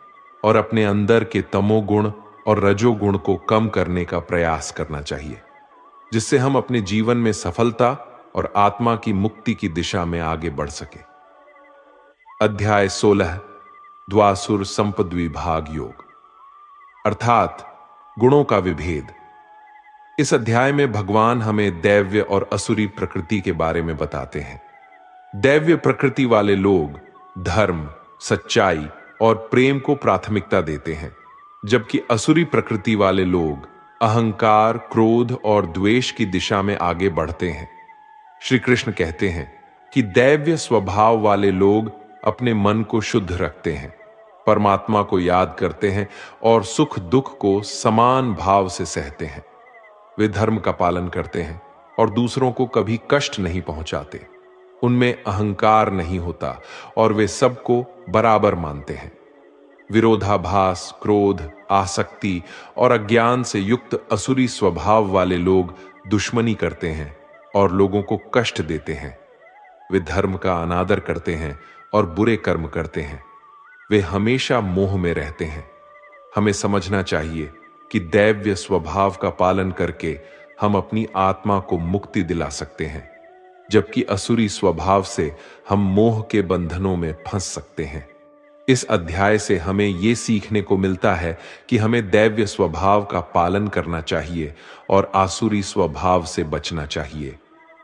और अपने अंदर के तमोगुण और रजोगुण को कम करने का प्रयास करना चाहिए, जिससे हम अपने जीवन में सफलता और आत्मा की मुक्ति की दिशा में आगे बढ़ सके। अध्याय 16 द्वासुर संपद्विभाग योग, अर्थात गुणों का विभेद। इस अध्याय में भगवान हमें दैव्य और असुरी प्रकृति के बारे में बताते हैं। दैव्य प्रकृति वाले लोग धर्म, सच्चाई और प्रेम को प्राथमिकता देते हैं, जबकि असुरी प्रकृति वाले लोग अहंकार, क्रोध और द्वेष की दिशा में आगे बढ़ते हैं। श्री कृष्ण कहते हैं कि दैव्य स्वभाव वाले लोग अपने मन को शुद्ध रखते हैं, परमात्मा को याद करते हैं और सुख दुख को समान भाव से सहते हैं। वे धर्म का पालन करते हैं और दूसरों को कभी कष्ट नहीं पहुंचाते। उनमें अहंकार नहीं होता और वे सबको बराबर मानते हैं। विरोधाभास, क्रोध, आसक्ति और अज्ञान से युक्त असुरी स्वभाव वाले लोग दुश्मनी करते हैं और लोगों को कष्ट देते हैं। वे धर्म का अनादर करते हैं और बुरे कर्म करते हैं। वे हमेशा मोह में रहते हैं। हमें समझना चाहिए कि दैव्य स्वभाव का पालन करके हम अपनी आत्मा को मुक्ति दिला सकते हैं, जबकि असुरी स्वभाव से हम मोह के बंधनों में फंस सकते हैं। इस अध्याय से हमें यह सीखने को मिलता है कि हमें दैव्य स्वभाव का पालन करना चाहिए और आसुरी स्वभाव से बचना चाहिए।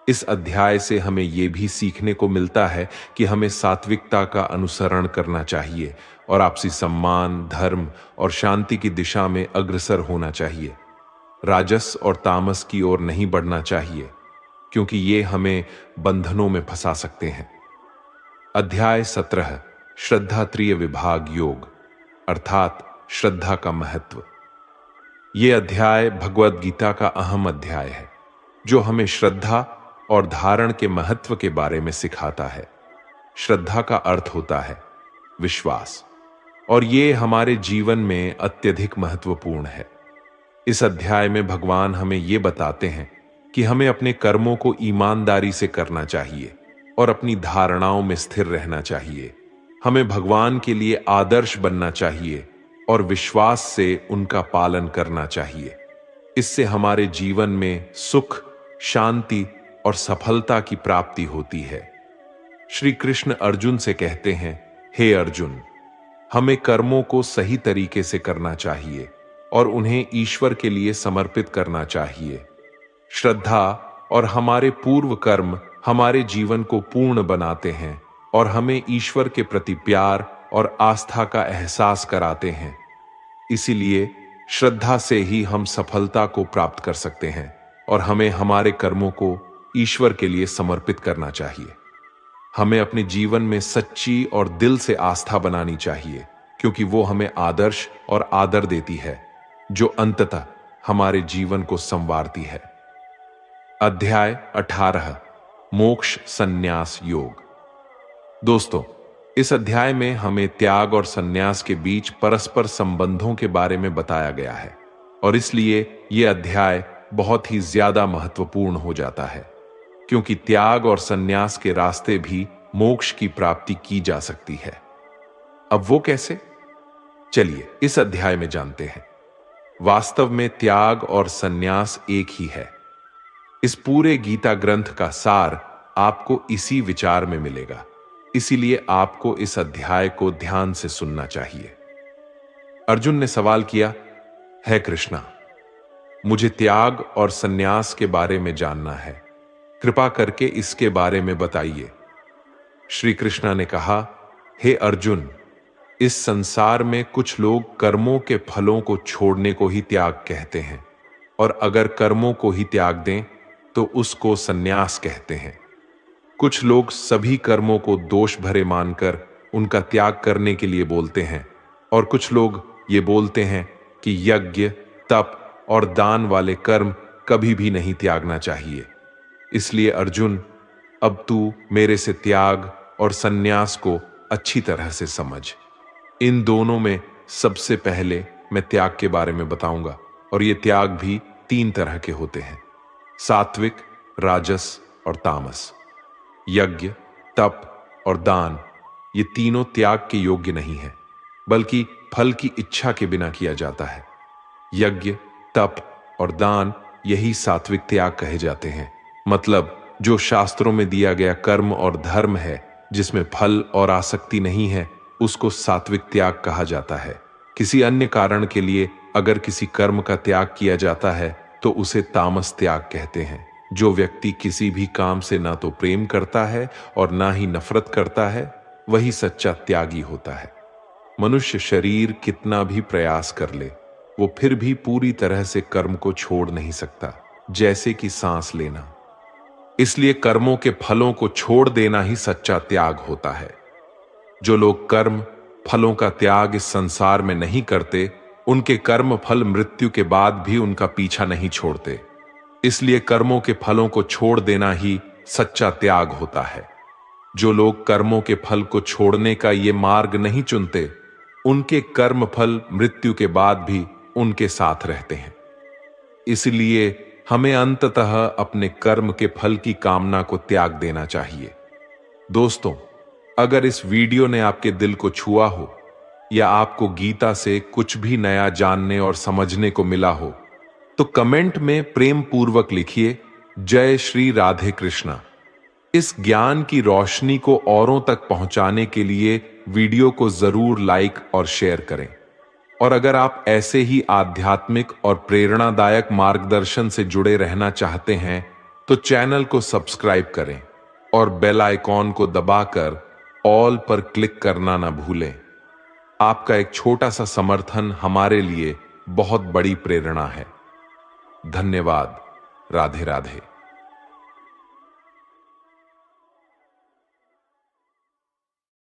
इस अध्याय से हमें यह भी सीखने को मिलता है कि हमें सात्विकता का अनुसरण करना चाहिए और आपसी सम्मान, धर्म और शांति की दिशा में अग्रसर होना चाहिए। राजस और तामस की ओर नहीं बढ़ना चाहिए, क्योंकि ये हमें बंधनों में फंसा सकते हैं। अध्याय 17 श्रद्धात्रिय विभाग योग, अर्थात श्रद्धा का महत्व। यह अध्याय भगवद गीता का अहम अध्याय है, जो हमें श्रद्धा और धारण के महत्व के बारे में सिखाता है। श्रद्धा का अर्थ होता है विश्वास, और यह हमारे जीवन में अत्यधिक महत्वपूर्ण है। इस अध्याय में भगवान हमें यह बताते हैं कि हमें अपने कर्मों को ईमानदारी से करना चाहिए और अपनी धारणाओं में स्थिर रहना चाहिए। हमें भगवान के लिए आदर्श बनना चाहिए और विश्वास से उनका पालन करना चाहिए। इससे हमारे जीवन में सुख, शांति और सफलता की प्राप्ति होती है। श्री कृष्ण अर्जुन से कहते हैं, हे अर्जुन, हमें कर्मों को सही तरीके से करना चाहिए और उन्हें ईश्वर के लिए समर्पित करना चाहिए। श्रद्धा और हमारे पूर्व कर्म हमारे जीवन को पूर्ण बनाते हैं और हमें ईश्वर के प्रति प्यार और आस्था का एहसास कराते हैं। इसीलिए श्रद्धा से ही हम सफलता को प्राप्त कर सकते हैं और हमें हमारे कर्मों को ईश्वर के लिए समर्पित करना चाहिए। हमें अपने जीवन में सच्ची और दिल से आस्था बनानी चाहिए, क्योंकि वो हमें आदर्श और आदर देती है, जो अंततः हमारे जीवन को संवारती है। अध्याय 18 मोक्ष संन्यास योग। दोस्तों, इस अध्याय में हमें त्याग और संन्यास के बीच परस्पर संबंधों के बारे में बताया गया है, और इसलिए यह अध्याय बहुत ही ज्यादा महत्वपूर्ण हो जाता है, क्योंकि त्याग और संन्यास के रास्ते भी मोक्ष की प्राप्ति की जा सकती है। अब वो कैसे? चलिए इस अध्याय में जानते हैं। वास्तव में त्याग और संन्यास एक ही है। इस पूरे गीता ग्रंथ का सार आपको इसी विचार में मिलेगा, इसीलिए आपको इस अध्याय को ध्यान से सुनना चाहिए। अर्जुन ने सवाल किया, हे कृष्णा, मुझे त्याग और संन्यास के बारे में जानना है, कृपा करके इसके बारे में बताइए। श्री कृष्णा ने कहा, हे अर्जुन, इस संसार में कुछ लोग कर्मों के फलों को छोड़ने को ही त्याग कहते हैं, और अगर कर्मों को ही त्याग दें तो उसको संन्यास कहते हैं। कुछ लोग सभी कर्मों को दोष भरे मानकर उनका त्याग करने के लिए बोलते हैं, और कुछ लोग ये बोलते हैं कि यज्ञ, तप और दान वाले कर्म कभी भी नहीं त्यागना चाहिए। इसलिए अर्जुन, अब तू मेरे से त्याग और संन्यास को अच्छी तरह से समझ। इन दोनों में सबसे पहले मैं त्याग के बारे में बताऊंगा, और ये त्याग भी 3 तरह के होते हैं: सात्विक, राजस और तामस। यज्ञ, तप और दान, ये तीनों त्याग के योग्य नहीं है, बल्कि फल की इच्छा के बिना किया जाता है। यज्ञ, तप और दान यही सात्विक त्याग कहे जाते हैं। मतलब जो शास्त्रों में दिया गया कर्म और धर्म है, जिसमें फल और आसक्ति नहीं है, उसको सात्विक त्याग कहा जाता है। किसी अन्य कारण के लिए अगर किसी कर्म का त्याग किया जाता है तो उसे तामस त्याग कहते हैं। जो व्यक्ति किसी भी काम से ना तो प्रेम करता है और ना ही नफरत करता है, वही सच्चा त्यागी होता है। मनुष्य शरीर कितना भी प्रयास कर ले, वो फिर भी पूरी तरह से कर्म को छोड़ नहीं सकता, जैसे कि सांस लेना। इसलिए कर्मों के फलों को छोड़ देना ही सच्चा त्याग होता है। जो लोग कर्म फलों का त्याग इस संसार में नहीं करते, उनके कर्म फल मृत्यु के बाद भी उनका पीछा नहीं छोड़ते। इसलिए कर्मों के फलों को छोड़ देना ही सच्चा त्याग होता है। जो लोग कर्मों के फल को छोड़ने का ये मार्ग नहीं चुनते, उनके कर्म फल मृत्यु के बाद भी उनके साथ रहते हैं। इसलिए हमें अंततः अपने कर्म के फल की कामना को त्याग देना चाहिए। दोस्तों, अगर इस वीडियो ने आपके दिल को छुआ हो, या आपको गीता से कुछ भी नया जानने और समझने को मिला हो, तो कमेंट में प्रेम पूर्वक लिखिए, जय श्री राधे कृष्णा। इस ज्ञान की रोशनी को औरों तक पहुंचाने के लिए वीडियो को जरूर लाइक और शेयर करें। और अगर आप ऐसे ही आध्यात्मिक और प्रेरणादायक मार्गदर्शन से जुड़े रहना चाहते हैं, तो चैनल को सब्सक्राइब करें और बेल आइकॉन को दबाकर ऑल पर क्लिक करना ना भूलें। आपका एक छोटा सा समर्थन हमारे लिए बहुत बड़ी प्रेरणा है। धन्यवाद। राधे राधे।